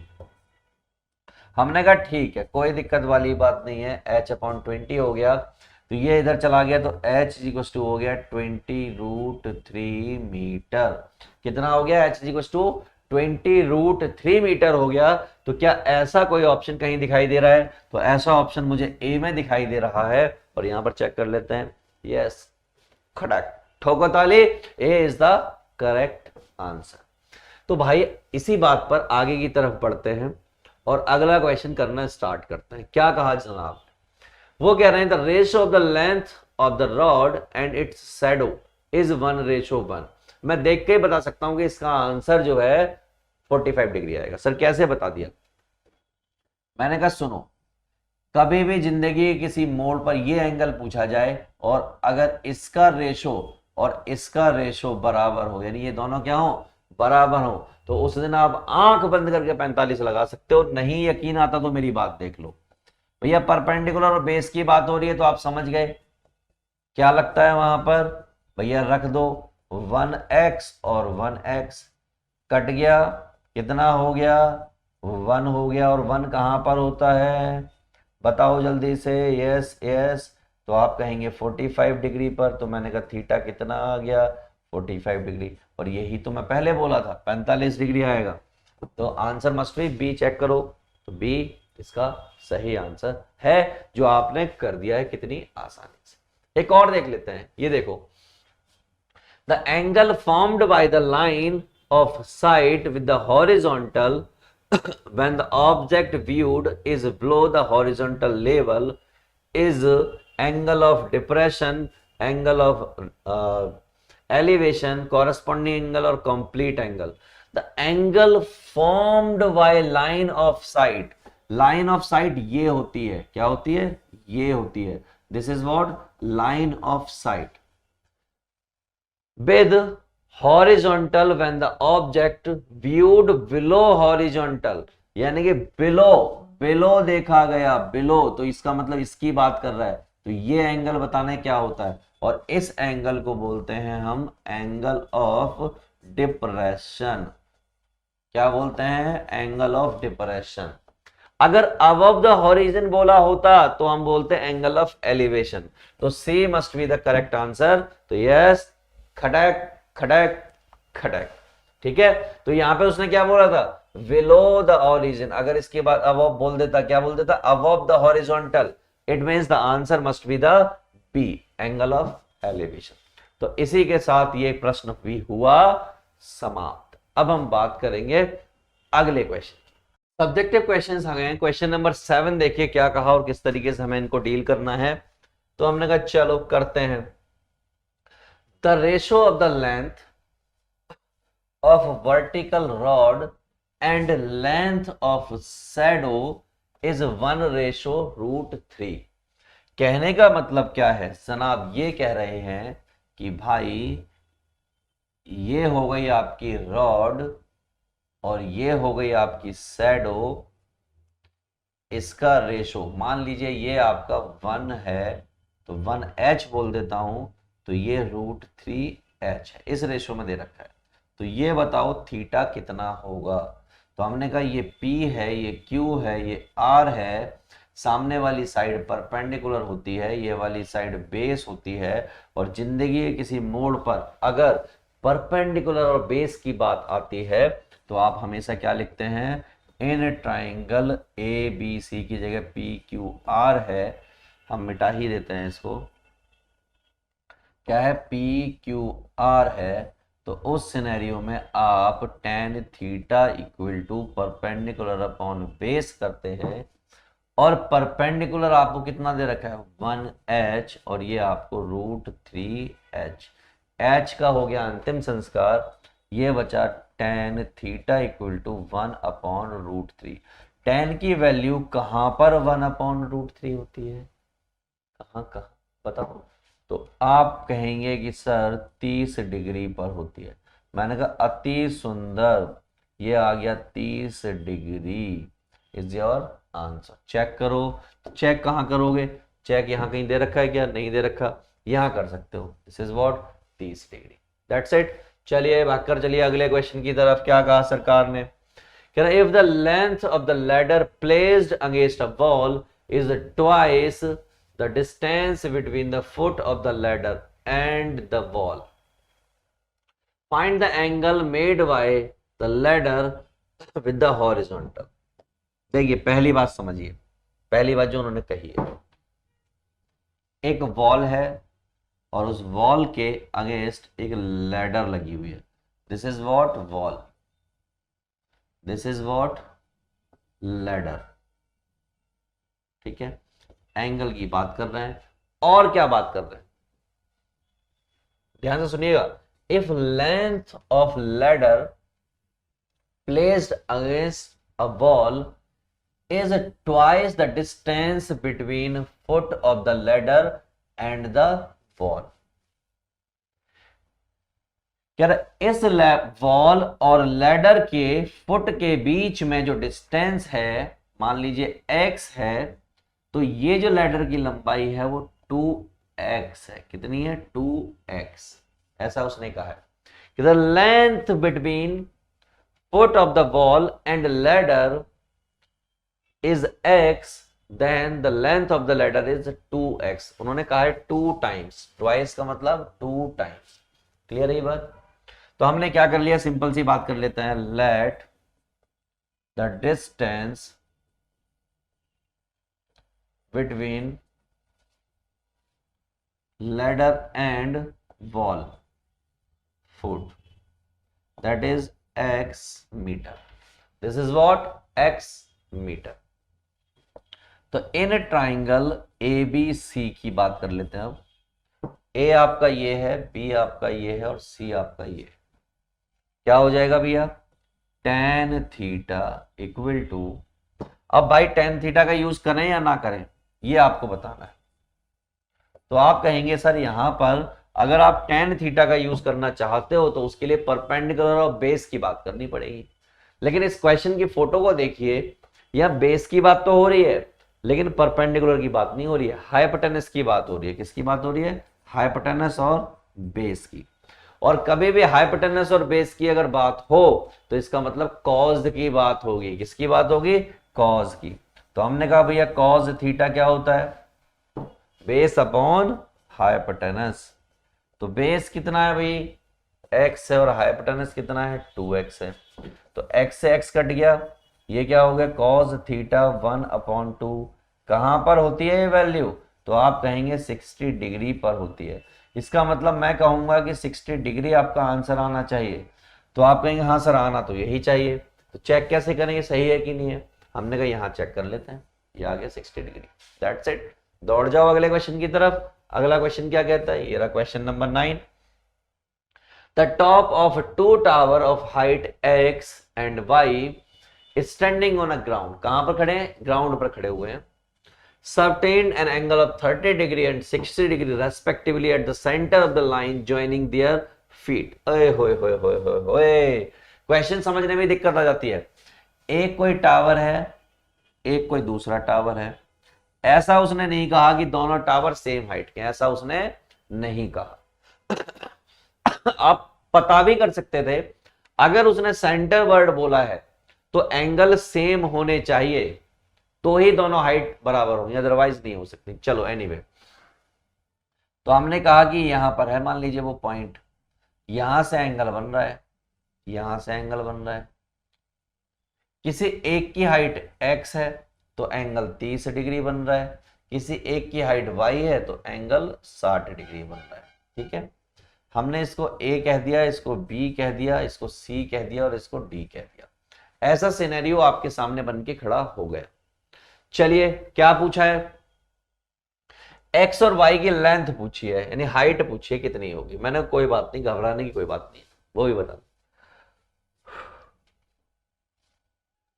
हमने कहा ठीक है, कोई दिक्कत वाली बात नहीं है, h अपॉन 20 हो गया, तो ये इधर चला गया, तो h इक्वल टू हो गया 20√3 मीटर। कितना हो गया? h इक्वल टू 20√3 मीटर हो गया। तो क्या ऐसा कोई ऑप्शन कहीं दिखाई दे रहा है? तो ऐसा ऑप्शन मुझे ए में दिखाई दे रहा है, और यहां पर चेक कर लेते हैं। यस, खड़क ठोको ताली, ए इज द करेक्ट आंसर। तो भाई इसी बात पर आगे की तरफ बढ़ते हैं और अगला क्वेश्चन करना स्टार्ट करते हैं। क्या कहा जनाब? वो कह रहे हैं the ratio of the length of the rod and it's shadow is 1:1। मैं देख के ही बता सकता हूं कि इसका आंसर जो है 45 डिग्री आएगा। सर कैसे बता दिया? मैंने कहा सुनो, कभी भी जिंदगी के किसी मोड़ पर ये एंगल पूछा जाए और अगर इसका रेशो और इसका रेशो बराबर हो, यानी ये दोनों क्या हो? बराबर हो, तो उस दिन आप आंख बंद करके 45 लगा सकते हो। नहीं यकीन आता तो मेरी बात देख लो। भैया परपेंडिकुलर और बेस की बात हो रही है तो आप समझ गए क्या लगता है वहां पर? भैया रख दो 1x और 1x, कट गया, कितना हो गया? 1 हो गया। और 1 कहां पर होता है? बताओ जल्दी से। यस यस, तो आप कहेंगे 45 डिग्री पर। तो मैंने कहा थीटा कितना आ गया? 45 डिग्री। और यही तो मैं पहले बोला था 45 डिग्री आएगा। तो answer must be B. Check करो तो बी इसका सही आंसर है, जो आपने कर दिया है कितनी आसानी से। एक और देख लेते हैं, ये देखो, the angle formed by the line of site with the horizontal when the object viewed is below the horizontal level is angle of depression, angle of elevation, corresponding angle or complete angle. The angle formed by line of sight, line of sight ये होती है, क्या होती है? ये होती है। This is what? Line of sight with horizontal when the object viewed below horizontal, यानी कि below देखा गया, below, तो इसका मतलब इसकी बात कर रहा है। तो ये एंगल बताने क्या होता है, और इस एंगल को बोलते हैं हम एंगल ऑफ डिप्रेशन। क्या बोलते हैं? Angle of depression. अगर अबव द हॉरिजन बोला होता तो हम बोलते हैं एंगल ऑफ एलिवेशन। तो C must be the correct answer. तो यस, खटक खटक खटक। ठीक है, तो यहां पे उसने क्या बोला था? Below the origin. अगर इसके बाद अबव बोल देता, क्या बोल देता? Above the horizontal, it means the answer must be the B, angle of elevation. तो इसी के साथ ये प्रश्न भी हुआ समाप्त। अब हम बात करेंगे अगले क्वेश्चन। सब्जेक्टिव क्वेश्चंस आ गए हैं। क्वेश्चन नंबर 7 देखिए क्या कहा और किस तरीके से हमें इनको डील करना है। तो हमने कहा चलो करते हैं। The ratio of the length of vertical rod and length of shadow is 1:√3। कहने का मतलब क्या है जनाब? ये कह रहे हैं कि भाई ये हो गई आपकी रॉड और ये हो गई आपकी शैडो, इसका रेशो, मान लीजिए ये आपका 1 है तो 1h बोल देता हूं, तो ये √3h है, इस रेशो में दे रखा है। तो ये बताओ थीटा कितना होगा। तो हमने कहा ये P है, ये Q है, ये R है, सामने वाली साइड परपेंडिकुलर होती है, ये वाली साइड बेस होती है, और जिंदगी के किसी मोड़ पर अगर परपेंडिकुलर और बेस की बात आती है तो आप हमेशा क्या लिखते हैं, इन ट्राइंगल ABC की जगह PQR है, हम मिटा ही देते हैं इसको, क्या है PQR है। तो उस सिनेरियो में आप tan theta equal to perpendicular upon base करते हैं, और परपेंडिकुलर आपको कितना दे रखा है 1h, और ये आपको √3h, h का हो गया अंतिम संस्कार, ये बचा tan theta equal to 1/√3। tan की वैल्यू कहां पर 1/√3 होती है, कहां कहां बताओ। तो आप कहेंगे कि सर 30 डिग्री पर होती है। मैंने कहा अति सुंदर, ये आ गया 30 degree is your answer. Check करो, तो चेक कहां करोगे, चेक यहां कहीं दे रखा है क्या, नहीं दे रखा, यहां कर सकते हो, this is what 30 degree, that's it. चलिए भागकर चलिए अगले क्वेश्चन की तरफ। क्या कहा सरकार ने, कह रहा if the length of the ladder placed against a wall is twice the distance between the foot of the ladder and the wall, find the angle made by the ladder with the horizontal। देखिए पहली बात समझिए, पहली बात जो उन्होंने कही है, एक वॉल है और उस वॉल के अगेंस्ट एक लैडर लगी हुई है, this is what wall, this is what ladder, ठीक है। एंगल की बात कर रहे हैं, और क्या बात कर रहे हैं, ध्यान से सुनिएगा। If length of ladder placed against a wall is twice the distance between foot of the ladder and the wall। क्या इस वॉल और लैडर के फुट के बीच में जो डिस्टेंस है, मान लीजिए x है, तो ये जो लैडर की लंबाई है वो 2x है। कितनी है 2x, ऐसा उसने कहा है कि the length between foot of the wall and ladder is x, then the length of the ladder is 2x। उन्होंने कहा है 2 times, twice का मतलब 2 times। क्लियर है ये बात। तो हमने क्या कर लिया, सिंपल सी बात कर लेते हैं, let the distance between ladder and wall foot, that is x meter, this is what x meter। तो इन ट्राइंगल ABC की बात कर लेते हैं अब। A आपका ये है, B आपका ये है, और C आपका ये है। क्या हो जाएगा भैया, tan थीटा इक्वल टू, अब भाई tan थीटा का यूज करें या ना करें ये आपको बताना है। तो आप कहेंगे सर यहां पर अगर आप tan थीटा का यूज करना चाहते हो तो उसके लिए परपेंडिकुलर और बेस की बात करनी पड़ेगी। लेकिन इस क्वेश्चन की फोटो को देखिए, यह बेस की बात तो हो रही है लेकिन परपेंडिकुलर की बात नहीं हो रही है, हाइपोटेनस की बात हो रही है। किसकी बात हो रही है, हाइपोटेनस और बेस की। और कभी भी हाइपोटेनस और बेस की अगर बात हो तो इसका मतलब कॉज की बात होगी। किसकी बात होगी, कॉज की। तो हमने कहा भैया कॉज थीटा क्या होता है, बेस अपॉन हाइपोटेनस। तो बेस कितना है भाई x है और हाइपोटेनस कितना है 2x है। तो x से x कट गया, ये क्या हो गया cos थीटा 1/2। कहां पर होती है ये वैल्यू, तो आप कहेंगे 60 डिग्री पर होती है। इसका मतलब मैं कहूंगा कि 60 डिग्री आपका आंसर आना चाहिए। तो आप कहेंगे हाँ सर आना तो यही चाहिए। तो चेक कैसे करेंगे सही है कि नहीं है, हमने कहा यहां चेक कर लेते हैं, ये आ गया 60 डिग्री, दैट्स इट। दौड़ जाओ अगले क्वेश्चन की तरफ। अगला क्वेश्चन क्या कहता है, ये रहा question number 9। The top of 2 tower of height x and y is standing on a ground। कहां पर खड़े हैं, ग्राउंड पर खड़े हुए हैं। Subtained an angle of 30 degree and 60 degree respectively at the center of the line joining their feet। ओए होए होए होए होए, क्वेश्चन समझने में दिक्कत आ जाती है। एक कोई टावर है एक कोई दूसरा टावर है। ऐसा उसने नहीं कहा कि दोनों टावर सेम हाइट के, ऐसा उसने नहीं कहा। आप पता भी कर सकते थे, अगर उसने सेंटर वर्ड बोला है तो एंगल सेम होने चाहिए, तो ही दोनों हाइट बराबर होंगी, अदरवाइज नहीं हो सकती। चलो एनीवे, तो हमने कहा कि यहां पर है, मान लीजिए वो पॉइंट, यहां से एंगल बन रहा है, यहां से एंगल बन रहा है, किसी एक की हाइट x है तो एंगल 30 डिग्री बन रहा है, किसी एक की हाइट y है तो एंगल 60 डिग्री बन रहा है। ठीक है, हमने इसको a कह दिया, इसको b कह दिया, इसको c कह दिया और इसको d कह दिया। ऐसा सिनेरियो आपके सामने बन के खड़ा हो गया। चलिए क्या पूछा है, x और y की लेंथ पूछी है, यानी हाइट पूछी है कितनी होगी। मैंने कोई बात नहीं, घबराने की कोई बात नहीं, वो भी बता।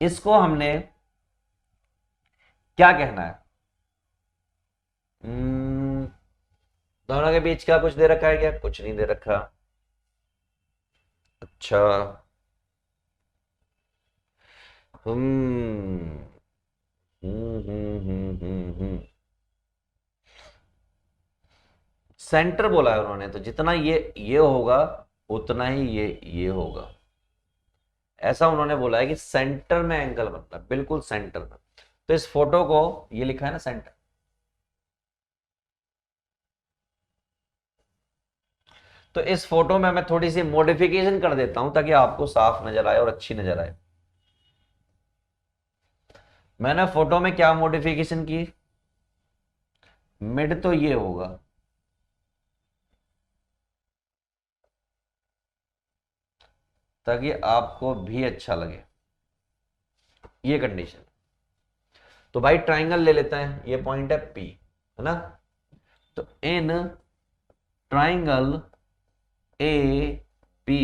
इसको हमने क्या कहना है, दोनों के बीच का कुछ दे रखा है क्या, कुछ नहीं दे रखा। अच्छा, हम्म सेंटर बोला है उन्होंने, तो जितना ये होगा उतना ही ये होगा, ऐसा उन्होंने बोला है कि सेंटर में एंगल बनता है, बिल्कुल सेंटर में। तो इस फोटो को, ये लिखा है ना सेंटर, तो इस फोटो में मैं थोड़ी सी मॉडिफिकेशन कर देता हूं ताकि आपको साफ नजर आए और अच्छी नजर आए। मैंने फोटो में क्या मॉडिफिकेशन की, मिड तो ये होगा, ताकि आपको भी अच्छा लगे, ये कंडीशन। तो भाई ट्राइंगल ले लेते हैं, ये पॉइंट है P, है ना, तो इन ट्राइंगल APP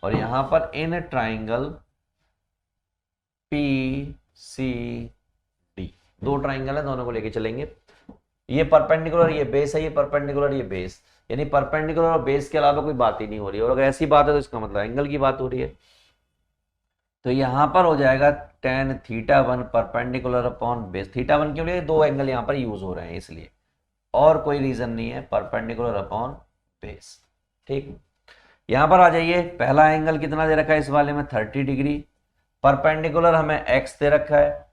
और यहां पर इन ट्राइंगल PCD, दो ट्राइंगल है, दोनों को लेके चलेंगे। ये परपेंडिकुलर, ये बेस है, ये परपेंडिकुलर, ये बेस, यानी परपेंडिकुलर और बेस के अलावा कोई बात ही नहीं हो रही है। और अगर ऐसी बात है तो इसका मतलब एंगल की बात हो रही है। तो यहां पर हो जाएगा tan θ1 परपेंडिकुलर अपॉन बेस। θ1 के लिए दो एंगल यहां पर यूज हो रहे हैं इसलिए, और कोई रीजन नहीं है, परपेंडिकुलर अपॉन बेस। ठीक, यहां पर आ जाइए, पहला एंगल कितना दे रखा है इस वाले में, 30 डिग्री, परपेंडिकुलर हमें x दे रखा है।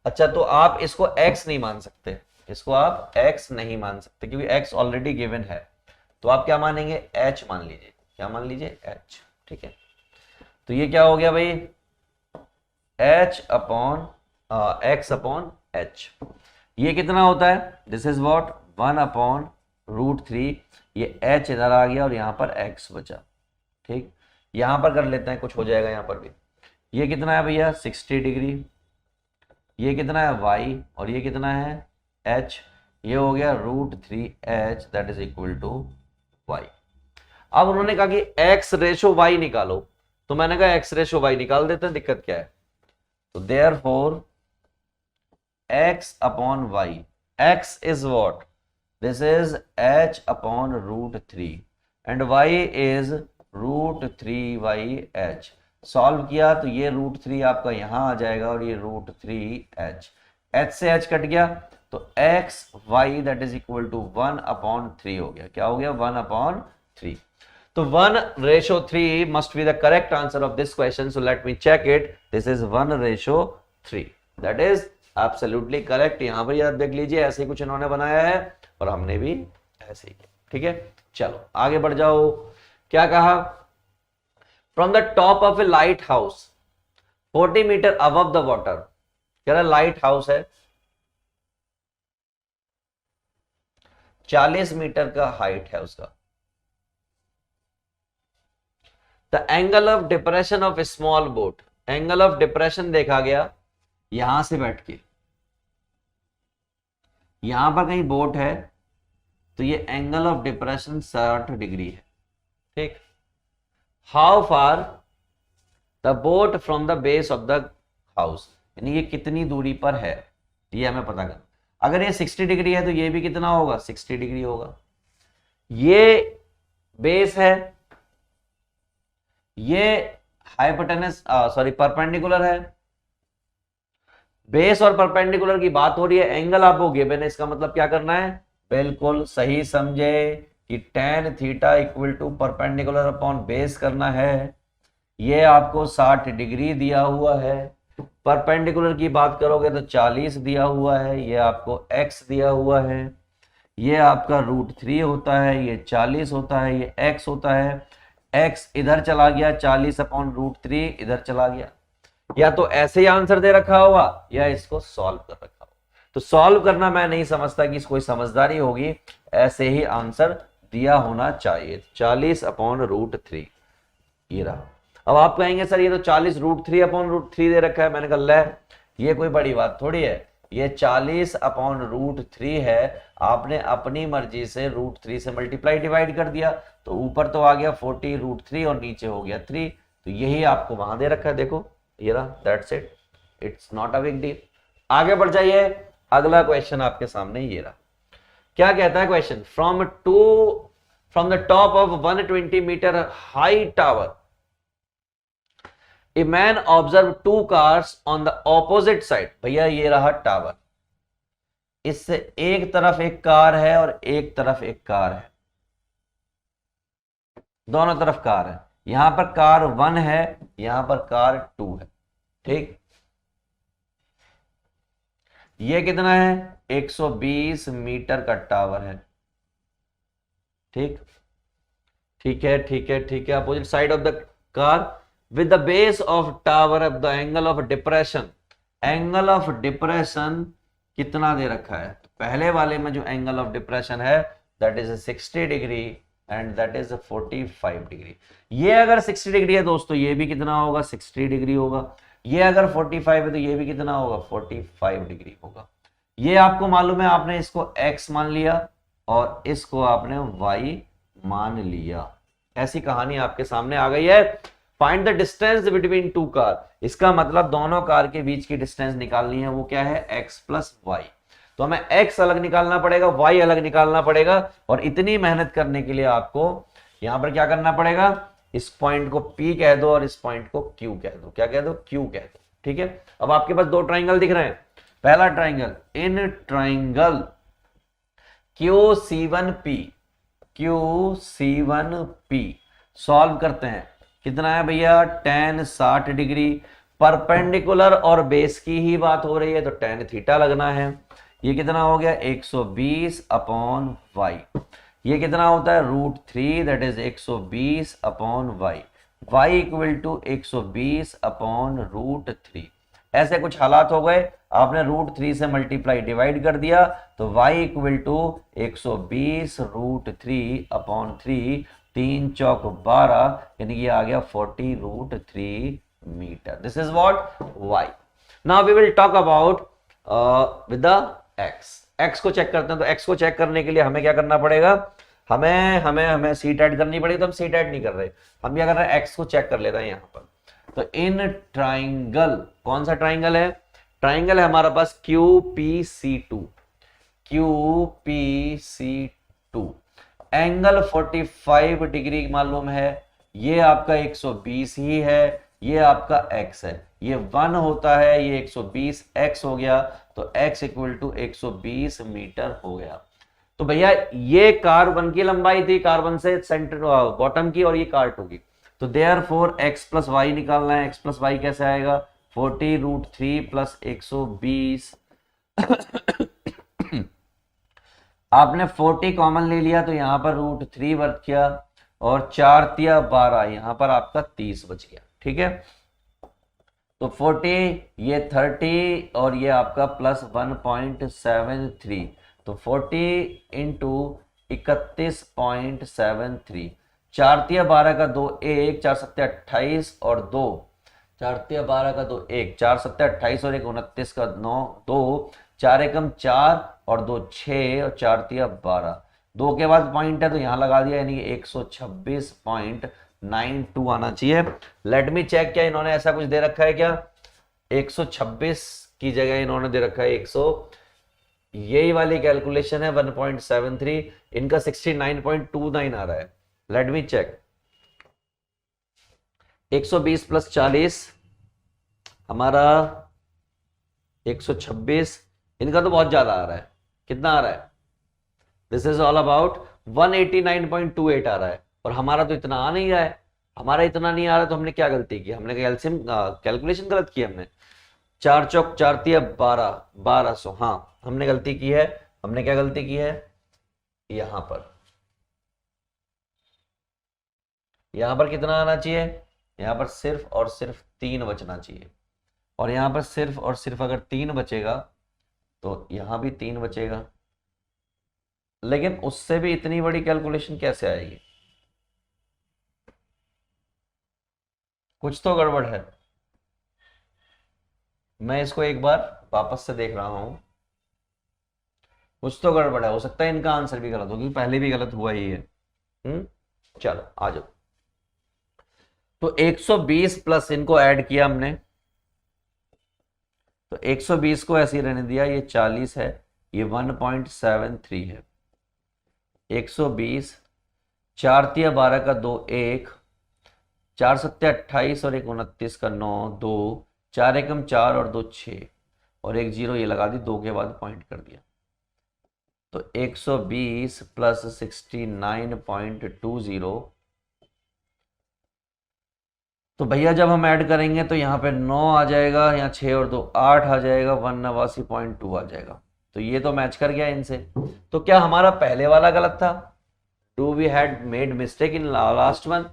अच्छा, तो आप इसको x नहीं मान सकते, इसको आप x नहीं मान सकते क्योंकि x ऑलरेडी गिवन है। तो आप क्या मानेंगे, h मान लीजिए, क्या मान लीजिए, h। ठीक है, तो ये क्या हो गया भाई, h upon x upon h। ये कितना होता है, दिस इज व्हाट 1 अपॉन √3, ये h इधर आ गया और यहां पर x बचा। ठीक, यहां पर कर लेते हैं, कुछ हो जाएगा यहां पर भी। ये कितना है भैया, 60 डिग्री, ये कितना है y, और ये कितना है h, ये हो गया √3h that is equal to y। अब उन्होंने कहा कि x रेशो y निकालो, तो मैंने कहा x रेशो y निकाल देते हैं, दिक्कत क्या है। तो therefore x upon y, x is what, this is h upon √3 and y is √3yh। Solve किया तो ये √3 आपका यहां आ जाएगा और ये √3h, h से h कट गया तो x y that is equal to 1/3 हो गया। क्या हो गया, 1/3। तो 1:3 must be the correct answer of this question, so let me check it, this is 1:3, that is absolutely correct. यहां पर याद देख लीजिए, ऐसे कुछ इन्होंने बनाया है और हमने भी ऐसे ही किया। ठीक है, चलो आगे बढ़ जाओ। क्या कहा, from the top of a lighthouse 40 meter above the water, कह रहा लाइट हाउस है 40 मीटर का हाइट है उसका, the angle of depression of A small boat, angle of depression देखा गया यहां से बैठ के, यहां पर कहीं बोट है तो ये एंगल ऑफ डिप्रेशन 60 डिग्री है। ठीक, how far the boat from the base of the house, यानी ये कितनी दूरी पर है, ये हमें पता करना। अगर ये 60 डिग्री है तो ये भी कितना होगा, 60 डिग्री होगा। ये बेस है, ये हाइपोटेनस सॉरी परपेंडिकुलर है, बेस और परपेंडिकुलर की बात हो रही है, एंगल आपको गिवन है, इसका मतलब क्या करना है, बिल्कुल सही समझे कि tan theta equal to perpendicular upon base करना है। ये आपको 60 डिग्री दिया हुआ है। परपेंडिकुलर की बात करोगे तो 40 दिया हुआ है, ये आपको x दिया हुआ है, ये आपका √3 होता है, ये 40 होता है, ये x होता है, x इधर चला गया, 40 अपॉन √3 इधर चला गया। या तो ऐसे ही आंसर दे रखा होगा या इसको सॉल्व कर रखा होगा। तो सॉल्व करना मैं नहीं समझता कि कोई समझदारी होगी, ऐसे ही आंसर दिया होना चाहिए। 40 अपॉन √3 ये रहा। अब आप कहेंगे सर ये तो 40 √3 अपॉन √3 दे रखा है। मैंने कहा ले, ये कोई बड़ी बात थोड़ी है, ये 40 अपॉन √3 है, आपने अपनी मर्जी से √3 से मल्टीप्लाई डिवाइड कर दिया, तो ऊपर तो आ गया 40 √3 और नीचे हो गया 3, तो यही आपको वहां दे रखा है, देखो ये रहा, that's it, it's not a big deal. आगे बढ़ जाइए, अगला क्वेश्चन आपके सामने ये रहा। क्या कहता है question, from the top of 120 meter high tower a man observe 2 cars on the opposite side. भैया ये रहा टावर, इससे एक तरफ एक कार है और एक तरफ एक कार है, दोनों तरफ कार है। यहां पर कार 1 है, यहां पर कार 2 है, ठीक। ये कितना है, 120 मीटर का टावर है, ठीक, ठीक है, ठीक है, ठीक है। Opposite side of the car with the base of tower of the angle of depression. Angle of depression कितना दे रखा है, तो पहले वाले में जो एंगल ऑफ डिप्रेशन है that is 60 degree and that is 45 degree. ये अगर 60 डिग्री है दोस्तों, ये भी कितना होगा, 60 डिग्री होगा। ये अगर 45 है तो ये भी कितना होगा, 45 डिग्री होगा। ये आपको मालूम है, आपने इसको x मान लिया और इसको आपने y मान लिया। ऐसी कहानी आपके सामने आ गई है। Find the distance between 2 car, इसका मतलब दोनों कार के बीच की डिस्टेंस निकालनी है, वो क्या है, x प्लस वाई। तो हमें x अलग निकालना पड़ेगा, y अलग निकालना पड़ेगा, और इतनी मेहनत करने के लिए आपको यहां पर क्या करना पड़ेगा, इस पॉइंट को P कह दो और इस पॉइंट को Q कह दो। क्या कह दो, Q कह दो, ठीक है। अब आपके पास दो ट्राइंगल दिख रहे हैं। पहला triangle, in triangle QC1P, QC1P solve करते हैं। कितना है भैया, tan 60 डिग्री। परपेंडिकुलर और बेस की ही बात हो रही है तो tan थीटा लगना है। ये कितना हो गया, 120 अपॉन वाई। ये कितना होता है, √3 that is 120 upon Y. Y equal to 120 upon √3। ऐसे कुछ हालात हो गए, आपने √3 से मल्टीप्लाई डिवाइड कर दिया, तो y इक्वल टू 120 √3 अपॉन 3, 3 चौक 12, यानी कि आ गया 40 √3 मीटर। This is what, y। Now we will talk about with the x को चेक करते हैं। तो x को चेक करने के लिए हमें क्या करना पड़ेगा, हमें सीट ऐड करनी पड़ेगी। तो हम सीट ऐड नहीं कर रहे, हम क्या कर रहे हैं, x को चेक कर लेते हैं यहां पर। तो इन ट्राइंगल, कौन सा ट्राइंगल है, ट्राइंगल है हमारा पास QPC2, QPC2। एंगल 45 डिग्री मालूम है, ये आपका 120 ही है, ये आपका x है, ये 1 होता है, ये 120 x हो गया, तो x इक्वल टू 120 मीटर हो गया। तो भैया ये कार 1 की लंबाई थी, कार 1 से सेंटर बॉटम की, और ये कार 2 की। तो देयरफॉर x प्लस वाई निकालना है। x प्लस वाई कैसे आएगा, 40 √3 प्लस 120। आपने 40 कॉमन ले लिया तो यहां पर √3 बच गया, और 4 तिया 12, यहां पर आपका 30 बच गया, ठीक है। तो 40, ये 30, और ये आपका प्लस 1.73, तो 40 इंटू 31.73, 4 तिया 12 का 2 1, 4 सत्ते 28 और 2, 4 तिया 12 का 2 1, 4 सत्ते 28 और 1 29 का 9 2, 4 एकम 4 और 2 6 और 4 तिया 12, 2 के बाद पॉइंट है तो यहां लगा दिया, यानी कि 126.92 आना चाहिए। लेट मी चेक, क्या इन्होंने ऐसा कुछ दे रखा है क्या, 126 की जगह इन्होंने दे रखा है 100, यही वाली कैलकुलेशन है 1.73, इनका 69.29 आ रहा है। लेट मी चेक, 120 प्लस 40 हमारा 126, इनका तो बहुत ज्यादा आ रहा है। कितना आ रहा है? दिस इज ऑल अबाउट 189.28 आ रहा है, और हमारा तो इतना आ नहीं रहा है। हमारा इतना नहीं आ रहा तो हमने क्या गलती की? हमने एलसीएम कैलकुलेशन गलत की हमने। 4 चौक 4 तिया 12, 1200। हाँ, हमने गलती की है। हमने क्या गलती की है? यहां पर कितना आना चाहिए? यहां पर सिर्फ और सिर्फ 3 बचना चाहिए, और यहां पर सिर्फ और सिर्फ अगर 3 बचेगा तो यहां भी 3 बचेगा। लेकिन उससे भी इतनी बड़ी कैलकुलेशन कैसे आएगी? कुछ तो गड़बड़ है। मैं इसको एक बार वापस से देख रहा हूं, कुछ तो गड़बड़ है। हो सकता है इनका आंसर भी गलत हो, क्योंकि पहले भी गलत हुआ ही है। चलो आ जाओ। तो 120 प्लस इनको ऐड किया हमने, तो 120 को ऐसे ही रहने दिया। ये 40 है, ये 1.73 है। 120, 4 तिया 12 का 2 1, 4 सत्ते 28 और 1 29 का 9 2, 4 एकम 4 और 2 6, और 1 0 ये लगा दी, 2 के बाद पॉइंट कर दिया। तो 120 प्लस 69.20, तो भैया जब हम ऐड करेंगे तो यहाँ पे 9 आ जाएगा, यहाँ 6 और 2 8 आ जाएगा, 189.2 आ जाएगा। तो ये तो मैच कर गया इनसे। तो क्या हमारा पहले वाला गलत था? Do we had made mistake in last one?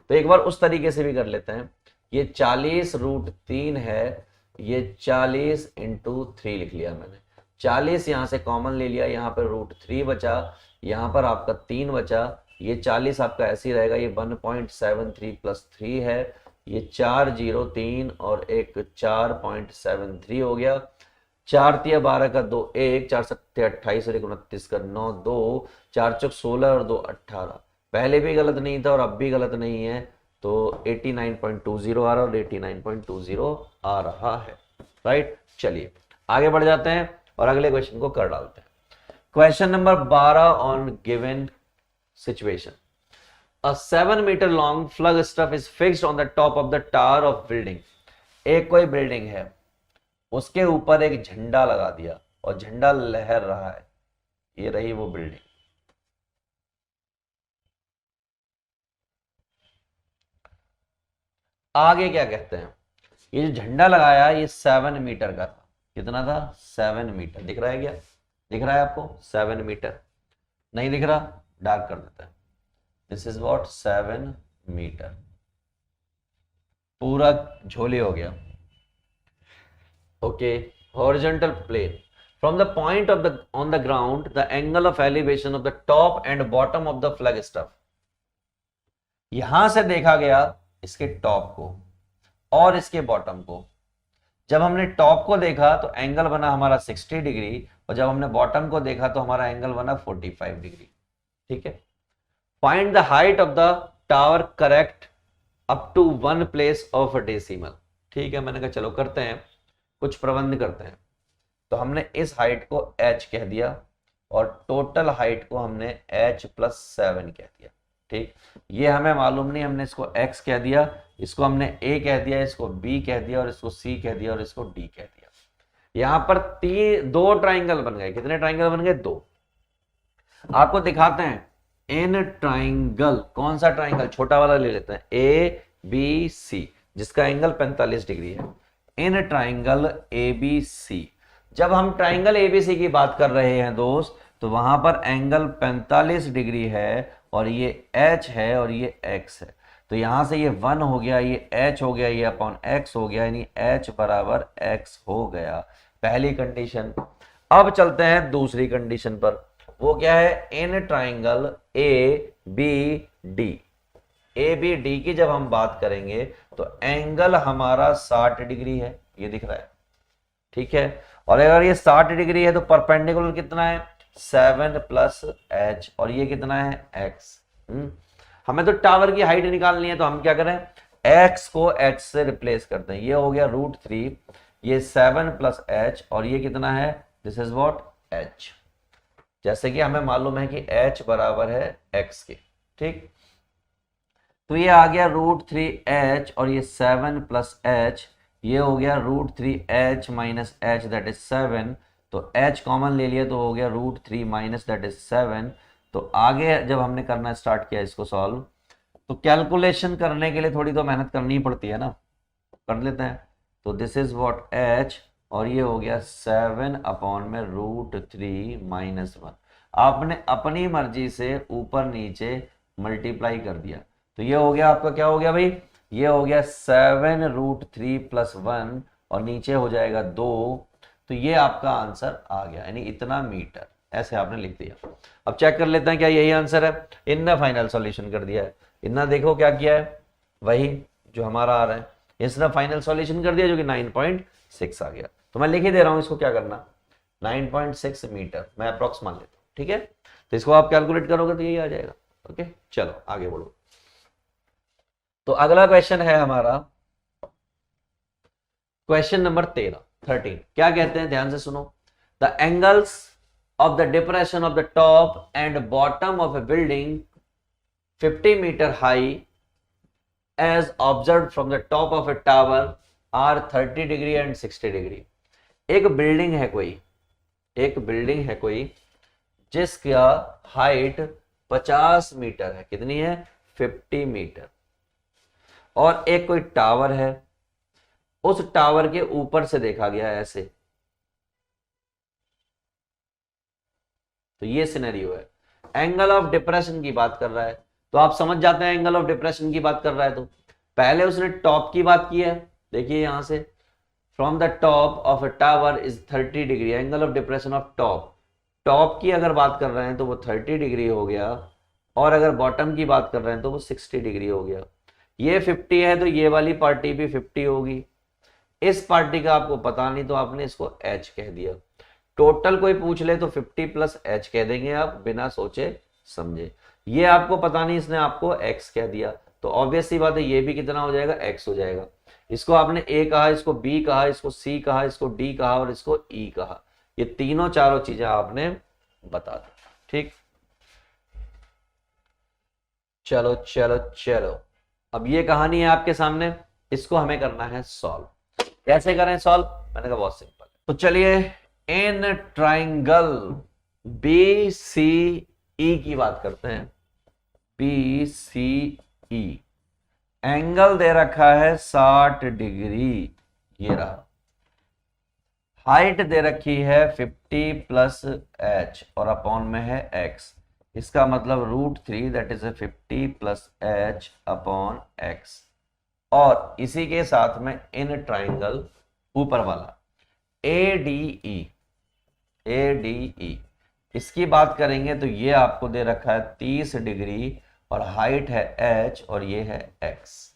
तो एक बार उस तरीके से भी कर लेते हैं। ये 40√3 है, ये 40 इंटू 3 लिख लिया मैंने। 40 यहां से कॉमन ले लिया, यहाँ पर √3 बचा, यहाँ पर आपका 3 बचा। ये 40 आपका ऐसे ही रहेगा, ये 1.73 प्लस 3 है, ये 4 0 3 और एक 4.73 हो गया। 4 तिया 12 का 2 1, 4 सत्ते 28 और 1 29 का 9 2, 4 चौक 16 और 2 18। पहले भी गलत नहीं था और अब भी गलत नहीं है, तो 89.20 आ रहा है और 89.20 आ रहा है। राइट, चलिए आगे बढ़ जाते हैं और अगले क्वेश्चन को कर डालते हैं। Question number 12 on given situation. A 7 meter long plug stuff is fixed on the top of the tower of building. एक कोई बिल्डिंग है, उसके ऊपर एक झंडा लगा दिया और झंडा लहर रहा है। ये रही वो बिल्डिंग। आगे क्या कहते हैं? ये जो झंडा लगाया ये 7 मीटर का था। कितना था? 7 मीटर। दिख रहा है क्या? दिख रहा है आपको? 7 मीटर। नहीं दिख रहा? डार्क कर देता है। This is what? 7 मीटर। पूरा झोली हो गया। Okay, horizontal plane from the point of the on the ground the angle of elevation of the top and bottom of the flagstaff. यहां से देखा गया इसके टॉप को और इसके बॉटम को। जब हमने टॉप को देखा तो एंगल बना हमारा 60 डिग्री, और जब हमने बॉटम को देखा तो हमारा एंगल बना 45 डिग्री। ठीक है। Find the height of the tower correct up to 1 place of a decimal. ठीक है, मैंने कहा चलो करते हैं, कुछ प्रबंध करते हैं। तो हमने इस हाइट को h कह दिया और टोटल हाइट को हमने h+7 कह दिया। ठीक, ये हमें मालूम नहीं, हमने इसको x कह दिया, इसको हमने a कह दिया, इसको b कह दिया, और इसको c कह दिया, और इसको d कह दिया। यहां पर 2 ट्राइंगल बन गए। कितने ट्राइंगल बन गए? 2। आपको दिखाते हैं इन ट्राइंगल। कौन सा ट्राइंगल? छोटा वाला ले लेते हैं, ABC, जिसका एंगल 45 डिग्री है। इन ट्राइंगल ABC, जब हम ट्राइंगल ABC की बात कर रहे हैं दोस्त, तो वहां पर एंगल 45 डिग्री है, और ये H है और ये X है। तो यहां से ये 1 हो गया, ये H हो गया, ये अपॉन X हो गया, यानी H बराबर X हो गया। पहली कंडीशन। अब चलते हैं दूसरी कंडीशन पर। वो क्या है? In triangle ABD। ABD की जब हम बात करेंगे तो एंगल हमारा 60 डिग्री है, ये दिख रहा है। ठीक है, और अगर ये 60 डिग्री है तो परपेंडिकुलर कितना है? 7 + H, और ये कितना है? X। हमें तो टावर की हाइट निकालनी है, तो हम क्या करें? X को H से रिप्लेस करते हैं। ये हो गया √3, ये 7 + H, और ये कितना है? This is what? H। जैसे कि हमें मालूम है कि H बराबर है X के। ठीक, तो ये आ गया √3H, और ये 7 + H, ये हो गया √3h minus h that is 7, तो h कॉमन ले लिया तो हो गया √3 माइनस दैट इज 7। तो आगे जब हमने करना स्टार्ट किया इसको सॉल्व, तो कैलकुलेशन करने के लिए थोड़ी तो मेहनत करनी ही पड़ती है ना, कर लेते हैं। तो दिस इज व्हाट h, और ये हो गया 7 अपॉन में √3 माइनस 1। आपने अपनी मर्जी से ऊपर नीचे मल्टीप्लाई कर दिया, तो ये हो गया आपका, क्या हो गया भाई, ये हो गया 7√3 प्लस 1 और नीचे हो जाएगा 2। तो ये आपका आंसर आ गया, यानी इतना मीटर, ऐसे आपने लिख दिया। अब चेक कर लेते हैं क्या यही आंसर है। इनने फाइनल सॉल्यूशन कर दिया है, इतना देखो क्या किया है, वही जो हमारा आ रहा है, इसने फाइनल सॉल्यूशन कर दिया जो कि 9.6 आ गया। तो मैं लिख ही दे रहा हूं इसको, क्या करना, 9.6 मीटर मैं अप्रोक्स मान लेता हूं, ठीक है। तो इसको आप कैलकुलेट करोगे तो यही आ जाएगा। ओके, चलो आगे बढ़ो। तो अगला क्वेश्चन है हमारा क्वेश्चन नंबर 13। क्या कहते हैं, ध्यान से सुनो। The angles of the depression of the top and bottom of a building 50 meter high as observed from the top of a tower are 30 degree and 60 degree. एक बिल्डिंग है कोई जिसका हाइट 50 मीटर है, कितनी है, 50 मीटर, और एक कोई टावर है, उस टावर के ऊपर से देखा गया है ऐसे। तो ये सिनेरियो है, एंगल ऑफ डिप्रेशन की बात कर रहा है। तो आप समझ जाते हैं एंगल ऑफ डिप्रेशन की बात कर रहा है, तो पहले उसने टॉप की बात की है, देखिए यहां से, from the top of a tower is 30 degree, angle of depression of top की अगर बात कर रहे हैं तो वो 30 डिग्री हो गया, और अगर बॉटम की बात कर रहे हैं तो वो 60 डिग्री हो गया। ये 50 है तो ये वाली पार्टी भी 50 होगी। इस पार्टी का आपको पता नहीं तो आपने इसको h कह दिया। टोटल कोई पूछ ले तो 50 प्लस h कह देंगे आप, बिना सोचे समझे। ये आपको पता नहीं, इसने आपको x कह दिया, तो ऑब्वियस सी बात है ये भी कितना हो जाएगा, x हो जाएगा। इसको आपने a कहा, इसको b कहा, इसको c कहा, इसको d कहा और इसको e कहा। ये तीनों चारों चीजें आपने बता दी, ठीक। चलो चलो चलो, अब ये कहानी है आपके सामने, इसको हमें करना है सॉल्व। कैसे करें सॉल्व, मैंने कहा बहुत सिंपल। तो चलिए, इन ट्राइंगल BCE की बात करते हैं। BCE एंगल दे रखा है 60 डिग्री, ये रहा। हाइट दे रखी है 50 प्लस h और अपॉन में है x। इसका मतलब √3 that is 50 plus h upon x। और इसी के साथ में इन ट्राइंगल ऊपर वाला ADE इसकी बात करेंगे तो ये आपको दे रखा है 30 डिग्री और हाइट है h और ये है x।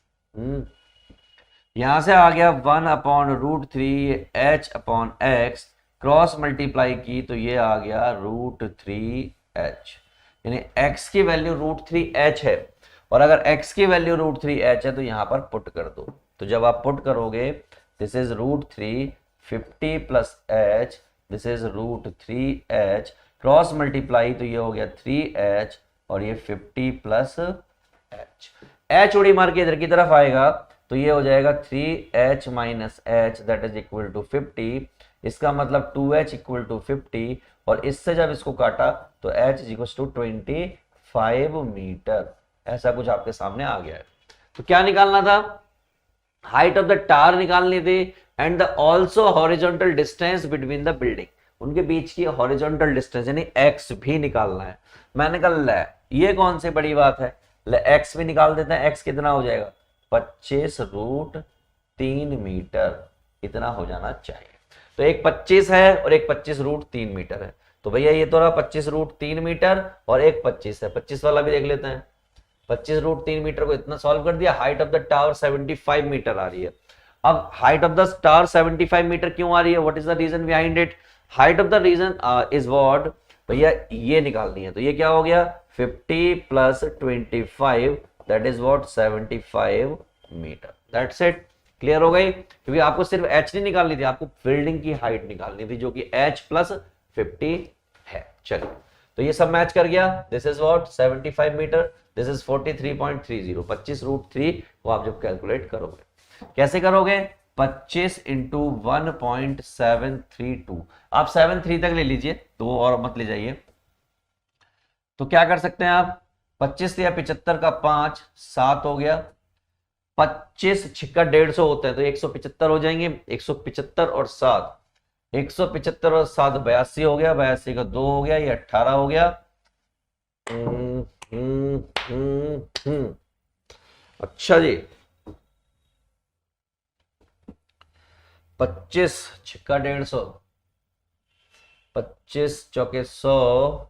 यहां से आ गया 1 upon √3 h upon x, cross multiply की तो ये आ गया √3h, यानी x की वैल्यू √3h है, और अगर x की वैल्यू √3h है तो यहां पर पुट कर दो। तो जब आप पुट करोगे, this is √3 50 plus h, this is √3h, cross multiply तो ये हो गया 3h और ये 50 प्लस h उड़ी मार के इधर की तरफ आएगा तो ये हो जाएगा 3h minus h that is equal to 50। इसका मतलब 2h इक्वल टू 50, और इससे जब इसको काटा तो h is equal to 25 meter. ऐसा कुछ आपके सामने आ गया है। तो क्या निकालना था, हाइट ऑफ द टावर निकालनी थी and the also horizontal distance between the building, उनके बीच की हॉरिजॉन्टल डिस्टेंस यानी x भी निकालना है। मैंने कहा ये कौन सी बड़ी बात है, x भी निकाल देते हैं। x कितना हो जाएगा, 25√3 मीटर, इतना हो जाना चाहिए। तो एक 25 है और एक 25√3 मीटर है, तो भैया ये तो रहा 25√3 मीटर और एक 25 है, 25 वाला भी देख लेते हैं। 25√3 मीटर को इतना सॉल्व कर दिया। Height of the tower 75 metre आ रही है। अब height of the tower 75 metre क्यों आ रही है, what is the reason behind it, height of the reason is what, भैया ये निकालनी है। तो ये क्या हो गया, 50 plus 25 that is what 75 meter. That's it, clear हो गई। क्योंकि आपको सिर्फ h नहीं निकालनी थी, आपको बिल्डिंग की हाइट निकालनी थी जो कि h प्लस 50 है। चलिए, तो ये सब मैच कर गया। This is what 75 meter, this is 43.30, 25√3 वो आप जब कैलकुलेट करोगे। कैसे करोगे, 25 इंटू 1.732, आप 7.3 तक ले लीजिए, दो और मत ले जाइए। तो क्या कर सकते हैं आप, 25 या 75 का 5, 7 हो गया, 25 छिक्का 150 होता है तो 175 हो जाएंगे, 175 और 7, 175 और 7 82 हो गया, 82 का 2 हो गया, ये 18 हो गया। हम्म, हम्म, हम्म, हम्म। अच्छा जी, 25 छिक्का 150, 25 चौके 100,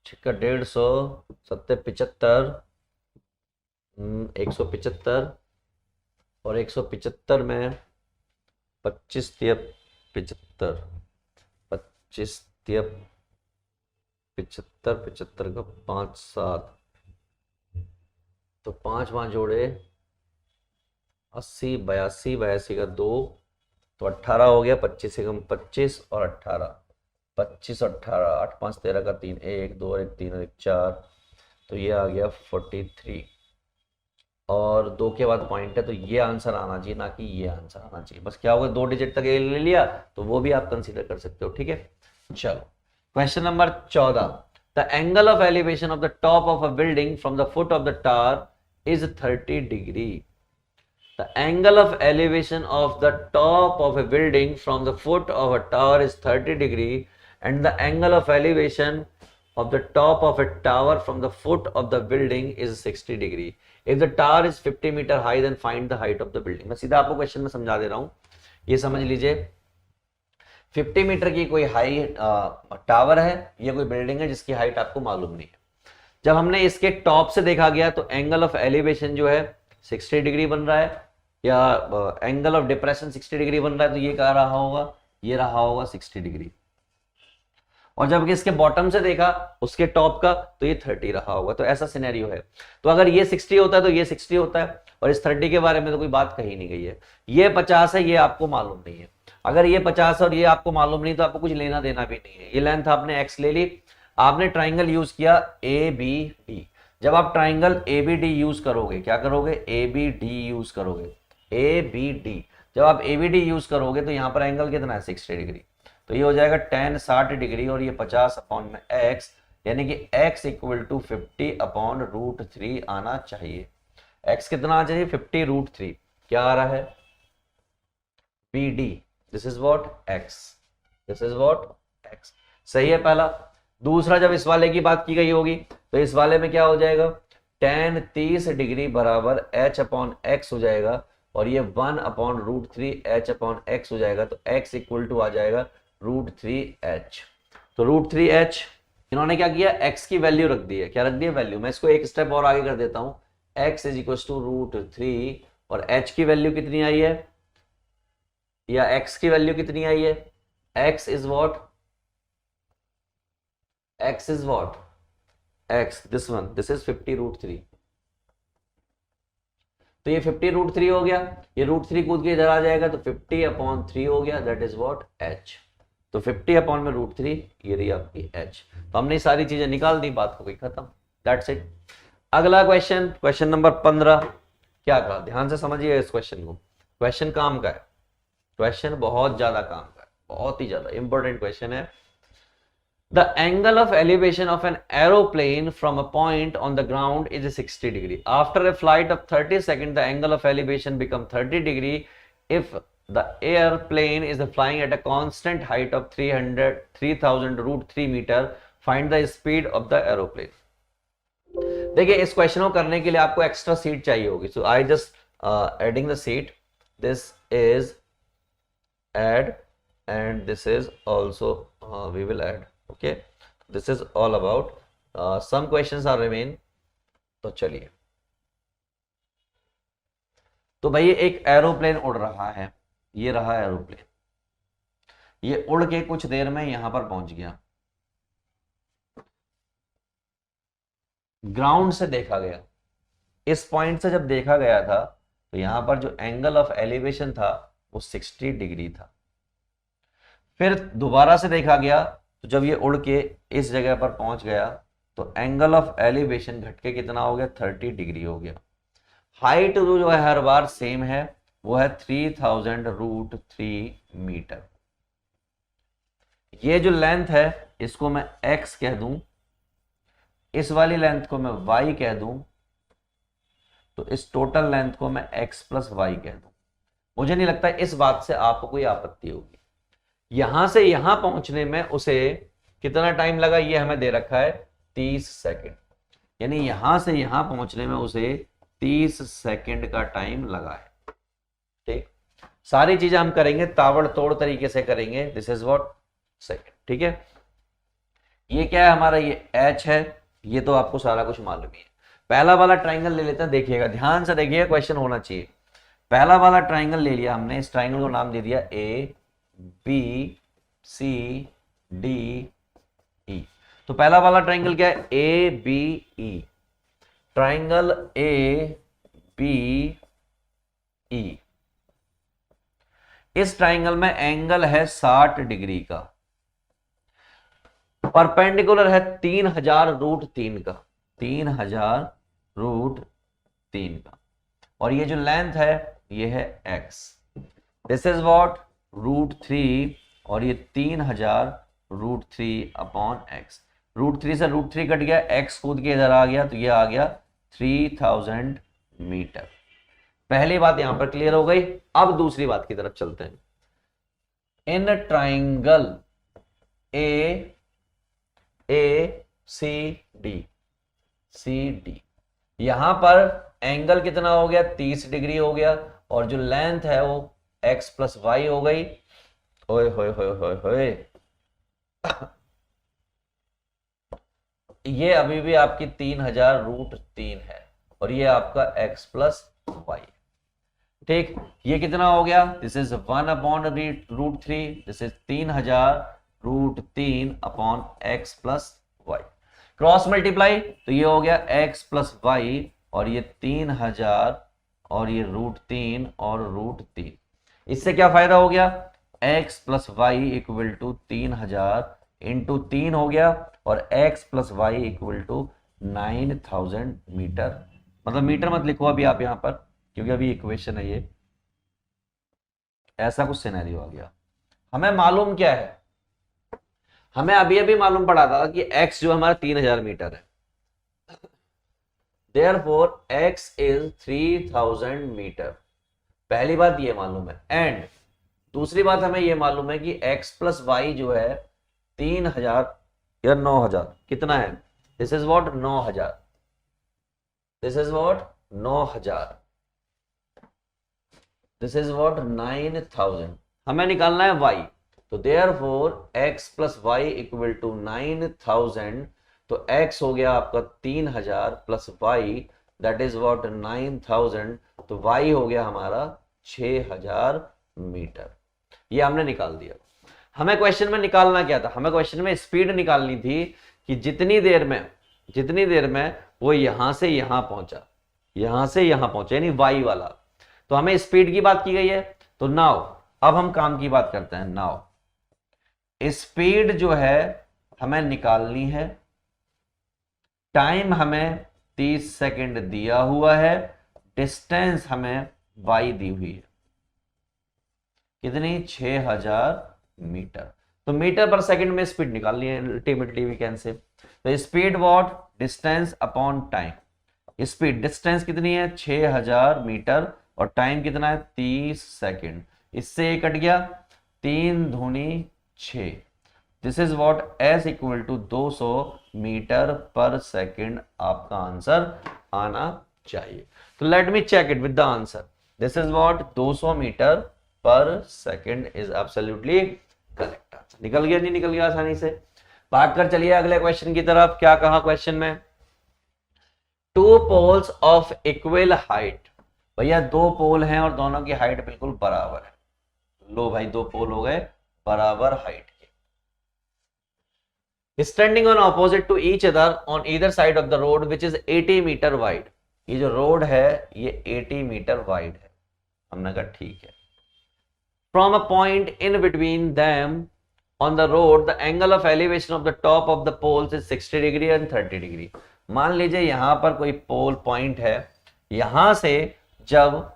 छिक्का 150, 7 75, 175 और 175 में 25 तिया 75, 25 तिया 75, 75 का 5 7, तो 5 5 जोड़े 80, 82, 82 का 2, तो 18 हो गया, 25 से कम 25 और 18, 25 18, 8 5 13 का 3, 1 2 1 3 1 4, तो ये आ गया 43 और 2 के बाद पॉइंट है, तो ये आंसर आना चाहिए, ना कि ये आंसर आना चाहिए। बस क्या होगा, 2 डिजिट तक ले लिया तो वो भी आप कंसीडर कर सकते हो, ठीक है। चलो question number 14, the angle of elevation of the top of a building from the foot of the tower is 30 degree. The angle of elevation of the top of a building from the foot of a tower is 30 degree and the angle of elevation of the top of a tower from the foot of the building is 60 degree. If the tower is 50 meter high then find the height of the building. मैं सीधा आपको question में समझा दे रहा हूँ, ये समझ लीजिए। 50 मीटर की कोई हाई टावर है, ये कोई बिल्डिंग है जिसकी हाइट आपको मालूम नहीं है। जब हमने इसके टॉप से देखा गया तो एंगल ऑफ एलिवेशन जो है 60 डिग्री बन रहा है, या एंगल ऑफ डिप्रेशन 60 डिग्री बन रहा है, तो ये क्या रहा होगा, ये रहा होगा 60 डिग्री। और जब इसके बॉटम से देखा उसके टॉप का तो ये 30 रहा होगा, तो ऐसा सिनेरियो है। तो अगर ये 60 होता है तो ये 60 होता है, और इस 30 के बारे में तो कोई बात कही नहीं गई है। ये 50 है, ये आपको मालूम नहीं है। अगर ये 50 और ये आपको मालूम नहीं तो आपको कुछ लेना देना भी नहीं है। ये लेंथ आपने एक्स ले ली, आपने ट्राइंगल यूज किया ए बी डी। जब आप triangle A B D use करोगे, क्या करोगे, ए बी डी यूज करोगे, ए बी डी। जब आप ए बी डी यूज करोगे तो यहाँ पर एंगल कितना है, 60 डिग्री, तो ये हो जाएगा tan 60 डिग्री और ये 50 अपॉन में x, यानी कि x इक्वल टू 50 अपॉन √3 आना चाहिए। x कितना आना चाहिए, 50 √3। क्या आ रहा है, B D, this is what x, this is what x। सही है पहला। दूसरा, जब इस वाले की बात की गई होगी तो इस वाले में क्या हो जाएगा, tan 30 डिग्री बराबर h अपॉन x हो जाएगा, और ये 1 अपॉन √3 h अपॉन x हो जाएगा, तो x इक्वल टू आ जाएगा √3h। तो √3h इन्होंने क्या किया, x की वैल्यू रख दी है। क्या रख दी है, वैल्यू। मैं इसको एक स्टेप और आगे कर देता हूं, x इज इक्वल टू √3 और h की वैल्यू कितनी आई है, या x की वैल्यू कितनी आई है, x is what, x is what, x this one, this is 50 √3। तो ये 50 √3 हो गया, ये √3 कूद के इधर आ जाएगा तो 50 अपॉन 3 हो गया, दैट इज व्हाट h। तो 50 अपॉन में √3, ये रही आपकी h। तो हमने सारी चीजें निकाल दी, बात हो गई खत्म, दैट्स इट। अगला क्वेश्चन, क्वेश्चन नंबर 15। क्या कहा, ध्यान से समझिए इस क्वेश्चन को। क्वेश्चन काम का है, क्वेश्चन बहुत ज्यादा काम का है, बहुत ही ज्यादा इंपॉर्टेंट क्वेश्चन है। The angle of elevation of an aeroplane from a point on the ground is 60 degree. After a flight of 30 seconds, the angle of elevation becomes 30 degree if the airplane is flying at a constant height of 3000 √3 meter. Find the speed of the aeroplane. देखिए इस question को करने के लिए आपको extra seat चाहिए होगी, so I just adding the seat. This is add and this is also we will add. Okay, this is all about some questions are remain। तो चलिए, तो भाई एक एरोप्लेन उड़ रहा है, ये रहा एरोप्लेन, ये उड़ के कुछ देर में यहां पर पहुंच गया। ग्राउंड से देखा गया, इस पॉइंट से जब देखा गया था तो यहां पर जो एंगल ऑफ एलिवेशन था वो 60 डिग्री था। फिर दोबारा से देखा गया तो जब ये उड़ के इस जगह पर पहुंच गया तो एंगल ऑफ एलिवेशन घट के कितना हो गया, 30 डिग्री हो गया। हाइट जो है हर बार सेम है, वो है 3000√3 मीटर। ये जो लेंथ है इसको मैं x कह दूं, इस वाली लेंथ को मैं y कह दूं, तो इस टोटल लेंथ को मैं x प्लस वाई कह दूं। मुझे नहीं लगता इस बात से आपको कोई आपत्ति होगी। यहां से यहां पहुंचने में उसे कितना टाइम लगा ये हमें दे रखा है 30 सेकंड, यानी यहां से यहां पहुंचने में उसे 30 सेकंड का टाइम लगा है। ठीक, सारी चीजें हम करेंगे ताबड़तोड़ तरीके से करेंगे। This is what second. ठीक है, ये क्या है हमारा, ये h है, ये तो आपको सारा कुछ मालूम ही है। पहला वाला ट्राइंगल ले लेते हैं, देखिएगा ध्यान से देखिएगा, क्वेश्चन होना चाहिए। पहला वाला ट्राइंगल ले लिया हमने, इस ट्राइंगल को नाम दे दिया ए बी सी डी ई। तो पहला वाला ट्राइंगल क्या है, A B E. Triangle A B E, इस ट्राइंगल में एंगल है 60 डिग्री का, परपेंडिकुलर है 3000√3 का, 3000√3 का, और ये जो लेंथ है ये है x। दिस इज व्हाट √3, और ये 3000√3 अपॉन x। √3 से √3 कट गया, x कूद के इधर आ गया, तो ये आ गया 3000 मीटर। पहली बात यहां पर क्लियर हो गई। अब दूसरी बात की तरफ चलते हैं। इन ट्राइंगल ए सी डी, यहां पर एंगल कितना हो गया, 30 डिग्री हो गया, और जो लेंथ है वो x प्लस वाई हो गई। ओए होए होए होए होए, ये अभी भी आपकी 3000√3 है, और ये आपका x प्लस वाई। ठीक, ये कितना हो गया, this is 1/√3, this is 3000√3 upon x plus Y. Cross multiply, तो ये हो गया x प्लस वाई, और ये 3000 और ये √3 और √3। इससे क्या फायदा हो गया, x plus Y equal to 3000 into 3 हो गया, और x plus Y equal to 9000 meter. मतलब मीटर मत लिखो अभी आप यहां पर, क्योंकि अभी इक्वेशन है ये, ऐसा कुछ सिनेरियो आ गया। हमें मालूम क्या है, हमें अभी अभी मालूम पड़ा था कि x जो हमारा 3000 मीटर है, Therefore x is 3000 मीटर। पहली बात ये मालूम है, एंड दूसरी बात हमें ये मालूम है कि x प्लस वाई जो है 3000 या 9000 कितना है, this is what 9000, this is what 9000, this is what 9000। हमें निकालना है y, तो therefore x plus Y equal to 9000, तो x हो गया आपका 3000 plus y, that is what 9000, तो y हो गया हमारा 6000 मीटर। ये हमने निकाल दिया। हमें क्वेश्चन में निकालना क्या था, हमें क्वेश्चन में स्पीड निकालनी थी कि जितनी देर में वो यहां से यहां पहुंचा, यहां से यहां पहुंचा, यानी y वाला। तो हमें स्पीड की बात की गई है। तो नाउ अब हम काम की बात करते हैं। नाउ स्पीड जो है हमें निकालनी है, टाइम हमें 30 सेकंड दिया हुआ है, डिस्टेंस हमें y दी हुई है, कितनी 6000 मीटर। तो मीटर पर सेकंड में स्पीड निकालनी है अल्टीमेटली वी कैन से। तो speed what, distance upon time. Speed distance कितनी है 6000 मीटर, और टाइम कितना है 30 सेकंड। इससे ये कट गया, 3 दूनी 6, this is what s equal to 200 metre per second आपका आंसर आना चाहिए। तो let me check it with the answer. This is what 200 metre per second is absolutely correct answer. निकल गया, नहीं निकल गया आसानी से। भाग कर चलिए अगले क्वेश्चन की तरफ। क्या कहा क्वेश्चन में, two poles of equal height. भैया दो पोल हैं और दोनों की हाइट बिल्कुल बराबर है। लो भाई, दो पोल हो गए बराबर हाइट के, standing on opposite to each other on either side of the road which is 80 meter wide. ये जो रोड है ये 80 मीटर वाइड है। हमने कहा ठीक है। From a point in between them on the road the angle of elevation of the top of the poles is 60 degree and 30 degree. मान लीजिए यहां पर कोई पोल पॉइंट है, यहां से जब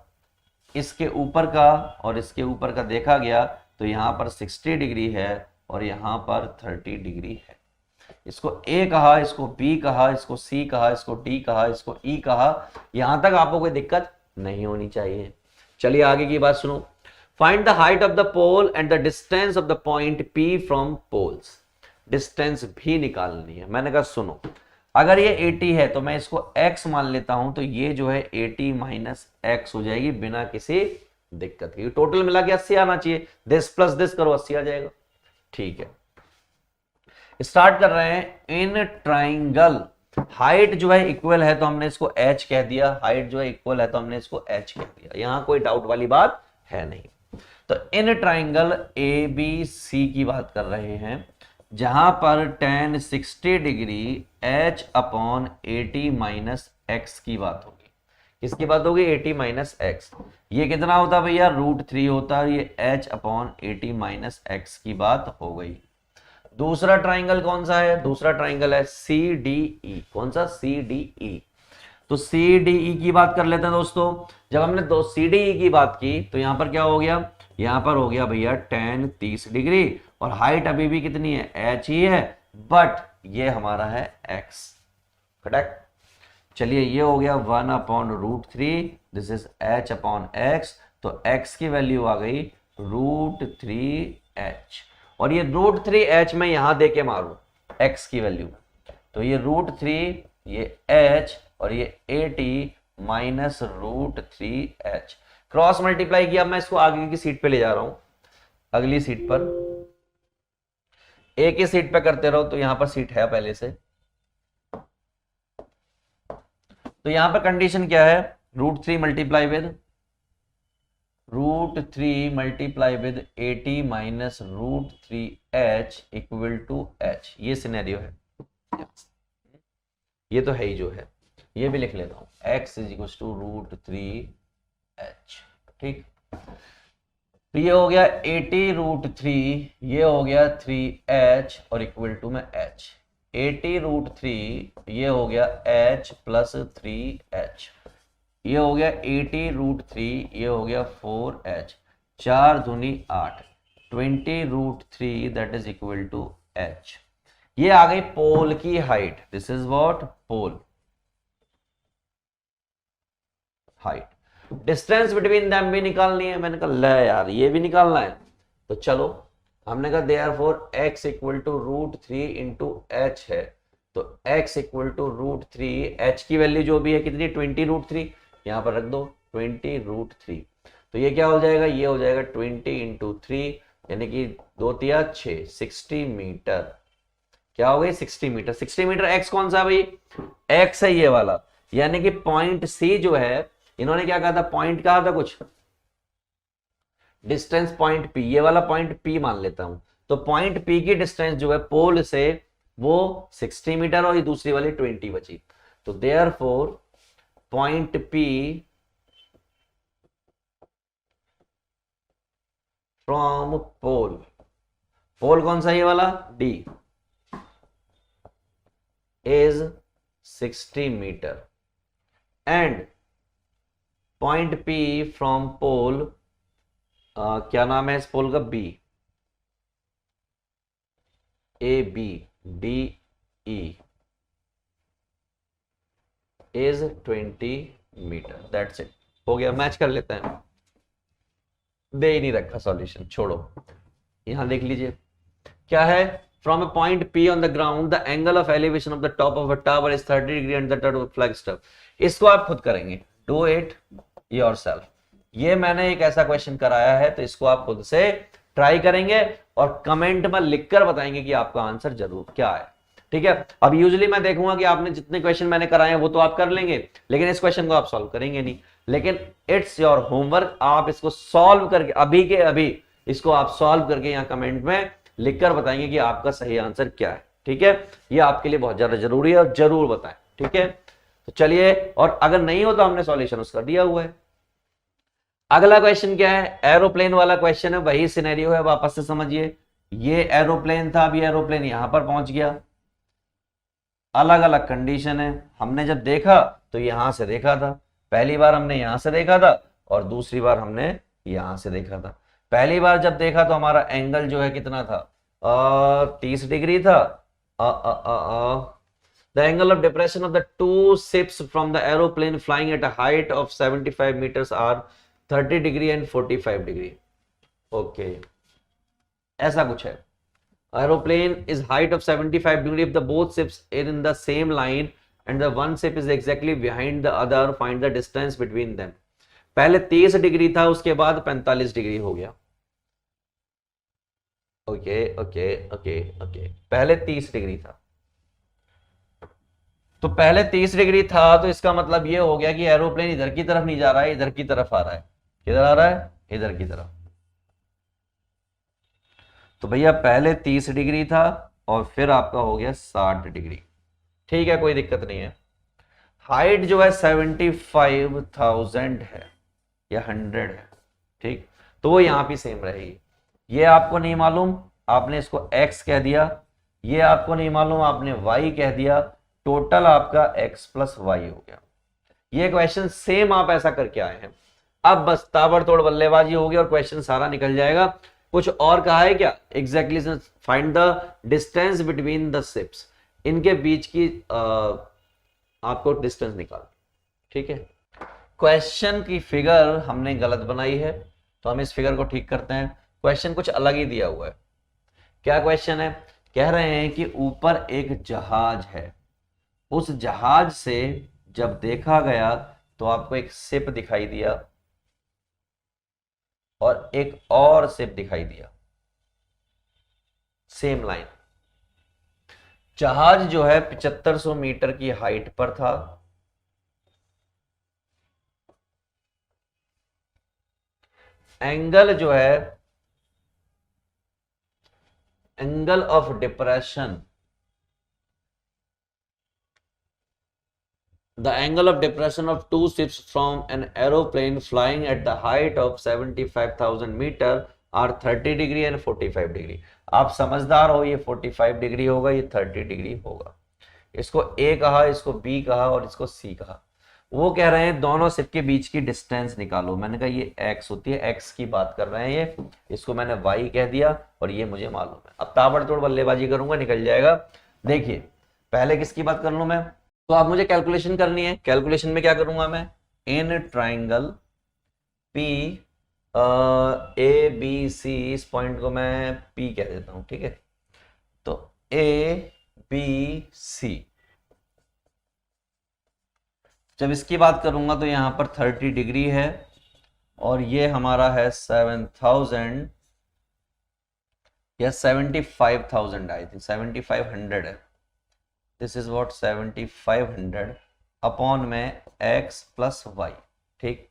इसके ऊपर का और इसके ऊपर का देखा गया तो यहां पर 60 डिग्री है और यहां पर 30 डिग्री है। इसको ए कहा, इसको बी कहा, इसको सी कहा, इसको डी कहा, इसको ई कहा। यहां तक आपको कोई दिक्कत नहीं होनी चाहिए। चलिए आगे की बात सुनो। Find the height of the pole and the distance of the point P from poles. Distance भी निकालनी है। मैंने कहा सुनो, अगर ये 80 है तो मैं इसको x मान लेता हूं, तो ये जो है 80 माइनस एक्स हो जाएगी बिना किसी दिक्कत के। टोटल मिला के 80 आना चाहिए, दिस प्लस दिस करो 80 आ जाएगा। ठीक है, स्टार्ट कर रहे हैं। इन ट्राइंगल हाइट जो है इक्वल है तो हमने इसको h कह दिया, हाइट जो है इक्वल है तो हमने इसको h कह दिया, यहां कोई डाउट वाली बात है नहीं। तो इन ट्राइंगल ए बी सी की बात कर रहे हैं, जहां पर tan 60 degree h upon 80 minus x की बात होगी। किसकी बात होगी? 80 माइनस एक्स। ये कितना होता भैया? √3 होता है। ये h अपॉन 80 माइनस एक्स की बात हो गई। दूसरा ट्राइंगल कौन सा है? दूसरा ट्राइंगल है CDE। कौन सा? CDE। तो CDE की बात कर लेते हैं दोस्तों। जब हमने दो CDE की बात की तो यहां पर क्या हो गया? यहां पर हो गया भैया tan 30 डिग्री और हाइट अभी भी कितनी है? h ही है, बट ये हमारा है x। करेक्ट। चलिए ये हो गया 1 upon √3, this is h upon x। तो x की वैल्यू आ गई √3h और ये √3h मैं यहां दे के मारू x की वैल्यू, तो ये √3, ये h और ये 80 माइनस √3h क्रॉस मल्टीप्लाई किया। मैं इसको आगे की सीट पे ले जा रहा हूं, अगली सीट पर। एक ही सीट पे करते रहो, तो यहां पर सीट है पहले से। तो यहां पर कंडीशन क्या है? √3 multiply with √3 multiply with 80 minus √3h equal to h। ये सिनेरियो है, ये तो है ही जो है। ये भी लिख लेता हूं, x is equal to √3h। ठीक, तो ये हो गया 80 √3, ये हो गया 3h और इक्वल टू में h। 80 √3 ये हो गया h प्लस 3h, ये हो गया 80 √3, ये हो गया 4h, 4 दूनी 8, 20 √3 that is equal to h। ये आ गई पोल की height. This is what? Pole height. Distance between them भी निकालनी है। मैंने कहा ले यार ये भी निकालना है, तो चलो हमने कहा therefore x equal to √3 into h है, तो x इक्वल टू √3, h की वैल्यू जो भी है कितनी? 20 √3, यहां पर रख दो 20 √3। तो ये क्या हो जाएगा? ये हो जाएगा 20 इंटू 3, यानी कि 2 तिया 6, 60 मीटर। क्या हो गई? 60 मीटर। 60 मीटर x कौन सा भाई? x है ये वाला, यानी कि पॉइंट C जो है, इन्होंने क्या कहा था? पॉइंट कहा था कुछ, डिस्टेंस पॉइंट P, ये वाला पॉइंट P मान लेता हूं। तो पॉइंट P की डिस्टेंस जो है पोल से वो 60 मीटर और ये दूसरी वाली 20 बची। तो therefore point P from pole, pole कौन सा? ये वाला D, is 60 metre and point P from pole, क्या नाम है इस पोल का? B, ABDE is 20 metre. That's it, हो गया। मैच कर लेते हैं। दे ही नहीं रखा सॉल्यूशन, छोड़ो। यहां देख लीजिए क्या है? From a point P on the ground the angle of elevation of the top of a tower is 30 degree and the top of flag stuff. इसको आप खुद करेंगे, डू इट योरसेल्फ। ये मैंने एक ऐसा क्वेश्चन कराया है, तो इसको आप खुद से ट्राई करेंगे और कमेंट में लिखकर बताएंगे कि आपका आंसर जरूर क्या है। ठीक है, अब यूजुअली मैं देखूंगा कि आपने जितने क्वेश्चन मैंने कराए हैं वो तो आप कर लेंगे, लेकिन इस क्वेश्चन को आप सॉल्व करेंगे नहीं। लेकिन इट्स योर होमवर्क, आप इसको सॉल्व करके अभी के अभी इसको आप सॉल्व करके यहाँ कमेंट में लिखकर बताएंगे कि आपका सही आंसर क्या है। ठीक है, ये आपके लिए बहुत ज्यादा जरूरी है और जरूर बताएं। ठीक है, तो चलिए, और अगर नहीं हो तो हमने सॉल्यूशन उसका दिया हुआ है। अगला क्वेश्चन क्या है? एरोप्लेन वाला क्वेश्चन है, वही सिनेरियो है, वापस से समझिए। ये एरोप्लेन था, अभी एरोप्लेन यहां पर पहुंच गया। अलग अलग कंडीशन है। हमने जब देखा तो यहां से देखा था, पहली बार हमने यहां से देखा था और दूसरी बार हमने यहां से देखा था। पहली बार जब देखा तो हमारा एंगल जो है कितना था, 30 डिग्री था। The angle of depression of the two ships from the aeroplane flying at a height of 75 meters are 30 degree and 45 degree. Okay, ऐसा कुछ है। Aeroplane is height of 75 degree if the both ships are in the same line and the one ship is exactly behind the other. Find the distance between them. पहले 30 degree था, उसके बाद 45 degree हो गया। Okay okay okay okay, पहले 30 degree था, तो पहले 30 डिग्री था, तो इसका मतलब ये हो गया कि एरोप्लेन इधर की तरफ नहीं जा रहा है, इधर की तरफ आ रहा है। किधर आ रहा है? इधर की तरफ। तो भैया पहले 30 डिग्री था और फिर आपका हो गया 60 डिग्री। ठीक है, कोई दिक्कत नहीं है। हाइट जो है 75,000 है या 100 है, ठीक, तो वो यहां भी सेम रहेगी। ये आपको नहीं मालूम, आपने इसको x कह दिया, ये आपको नहीं मालूम, आपने y कह दिया, टोटल आपका x प्लस वाई हो गया। ये क्वेश्चन सेम आप ऐसा करके आए हैं। अब बस ताबड़तोड़ बल्लेबाजी होगी और क्वेश्चन सारा निकल जाएगा। कुछ और कहा है क्या? Exactly find the distance between the ships, इनके बीच की आपको डिस्टेंस निकाल। ठीक है, क्वेश्चन की फिगर हमने गलत बनाई है, तो हम इस फिगर को ठीक करते हैं। क्वेश्चन कुछ अलग ही दिया हुआ है। क्या क्वेश्चन है? कह रहे हैं कि ऊपर एक जहाज है, उस जहाज से जब देखा गया तो आपको एक शिप दिखाई दिया और एक और शिप दिखाई दिया, सेम लाइन। जहाज जो है 7500 मीटर की हाइट पर था, एंगल जो है, angle of depression, the angle of depression of two ships from an aeroplane flying at the height of 75,000 meter are 30 degree and 45 degree. आप समझदार हो, ये 45 डिग्री होगा, ये 30 डिग्री होगा। इसको A कहा, इसको B कहा और इसको C कहा। वो कह रहे हैं दोनों शिप के बीच की डिस्टेंस निकालो। मैंने कहा ये x होती है, x की बात कर रहे हैं ये, इसको मैंने y कह दिया और ये मुझे मालूम है। अब ताबड़तोड़ बल्लेबाजी करूंगा, निकल जाएगा। देखिए पहले किसकी बात कर लूं मैं, तो अब मुझे कैलकुलेशन करनी है। कैलकुलेशन में क्या करूंगा मैं, in triangle P A B C, इस पॉइंट को मैं P कह देता हूं, ठीक है। तो A B C, जब इसकी बात करूंगा तो यहां पर 30 डिग्री है और ये हमारा है 7000 या 75,000, आई थिंक 7500 है। दिस इज व्हाट 7500 अपॉन में x प्लस वाई, ठीक।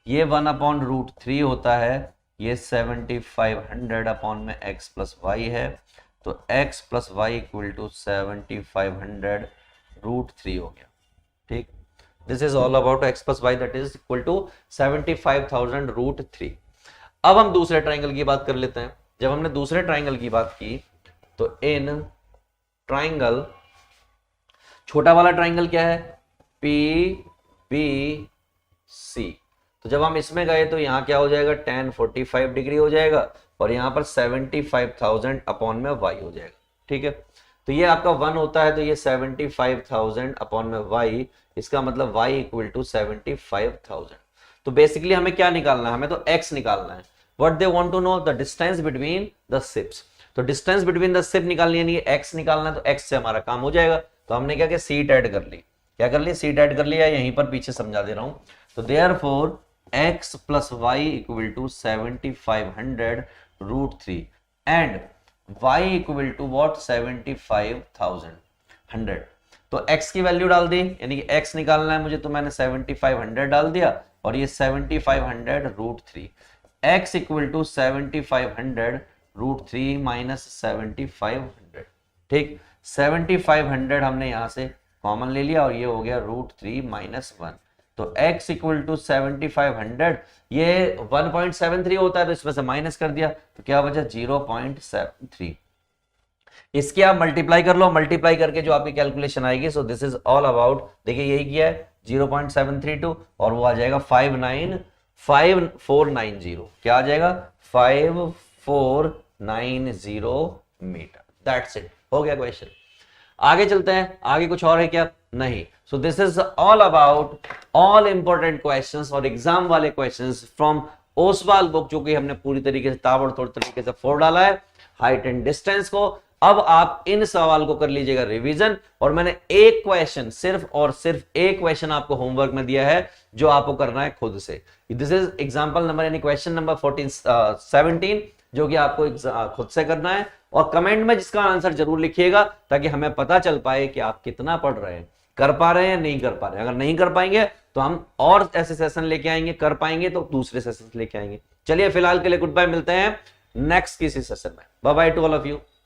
ये 1/√3 होता है, ये 7500 अपॉन में x प्लस वाई है, तो x plus Y equal to 7500√3 हो गया, ठीक। This is all about x plus Y, that is equal to 75,000√3। अब हम दूसरे ट्राइंगल की बात कर लेते हैं। जब हमने दूसरे ट्राइंगल की बात की तो इन ट्राइंगल, छोटा वाला ट्राइंगल क्या है, PBC, तो जब हम इसमें गए तो यहाँ क्या हो जाएगा, tan 45 डिग्री हो जाएगा और यहाँ पर 75,000 अपॉन में y हो जाएगा, ठीक है। तो ये आपका 1 होता है, तो ये 75,000 अपॉन में y, इसका मतलब y इक्वल टू 75,000। तो बेसिकली हमें क्या निकालना है, हमें तो x निकालना है। What they want to know, the distance between the ships. तो डिस्टेंस बिटवीन द शिप निकालनी है, नहीं x निकालना है, तो x से हमारा काम हो जाएगा। तो हमने क्या किया, सीट ऐड कर ली। क्या कर ली, सीट ऐड कर लिया, यहीं पर पीछे समझा दे रहा हूं। तो therefore x plus Y equal to 7500√3 and y equal to what 75,100। तो x की वैल्यू डाल दी, यानी कि x निकालना है मुझे, तो मैंने 7500 डाल दिया और ये 7500√3, x इक्वल टू 7500√3 माइनस 7500, ठीक। 7500 हमने यहां से कॉमन ले लिया और ये हो गया √3 माइनस 1, तो x इक्वल टू 7500, ये 1.73 होता है, तो इसमें से माइनस कर दिया तो क्या बचा 0.73। इसके आप मल्टीप्लाई कर लो, मल्टीप्लाई करके जो आपकी कैलकुलेशन आएगी, सो दिस इज ऑल अबाउट, देखिए यही किया है 0.732 और वो आ जाएगा 5490, क्या आ जाएगा 5490 मीटर। दैट्स इट, हो गया क्वेश्चन। आगे चलते हैं, आगे कुछ और है क्या? नहीं। सो this is all about all important questions और एग्जाम वाले क्वेश्चंस फ्रॉम ओसवाल बुक, जो कि हमने पूरी तरीके से ताबड़तोड़ तरीके से फोड़ डाला है हाइट एंड डिस्टेंस को। अब आप इन सवाल को कर लीजिएगा रिवीजन, और मैंने एक क्वेश्चन, सिर्फ और सिर्फ एक क्वेश्चन आपको होमवर्क में दिया है जो आपको करना है खुद से। दिस इज एग्जांपल नंबर यानी क्वेश्चन नंबर 17, जो कि आपको खुद से करना है, और कमेंट में जिसका आंसर जरूर लिखिएगा ताकि हमें पता चल पाए कि आप कितना पढ़ रहे हैं, कर पा रहे हैं या नहीं कर पा रहे हैं। अगर नहीं कर पाएंगे तो हम और ऐसे सेशन लेके आएंगे, कर पाएंगे तो दूसरे सेशन लेके आएंगे। चलिए फिलहाल के लिए गुड बाय, मिलते हैं नेक्स्ट किसी सेशन में। Bye bye to all of you.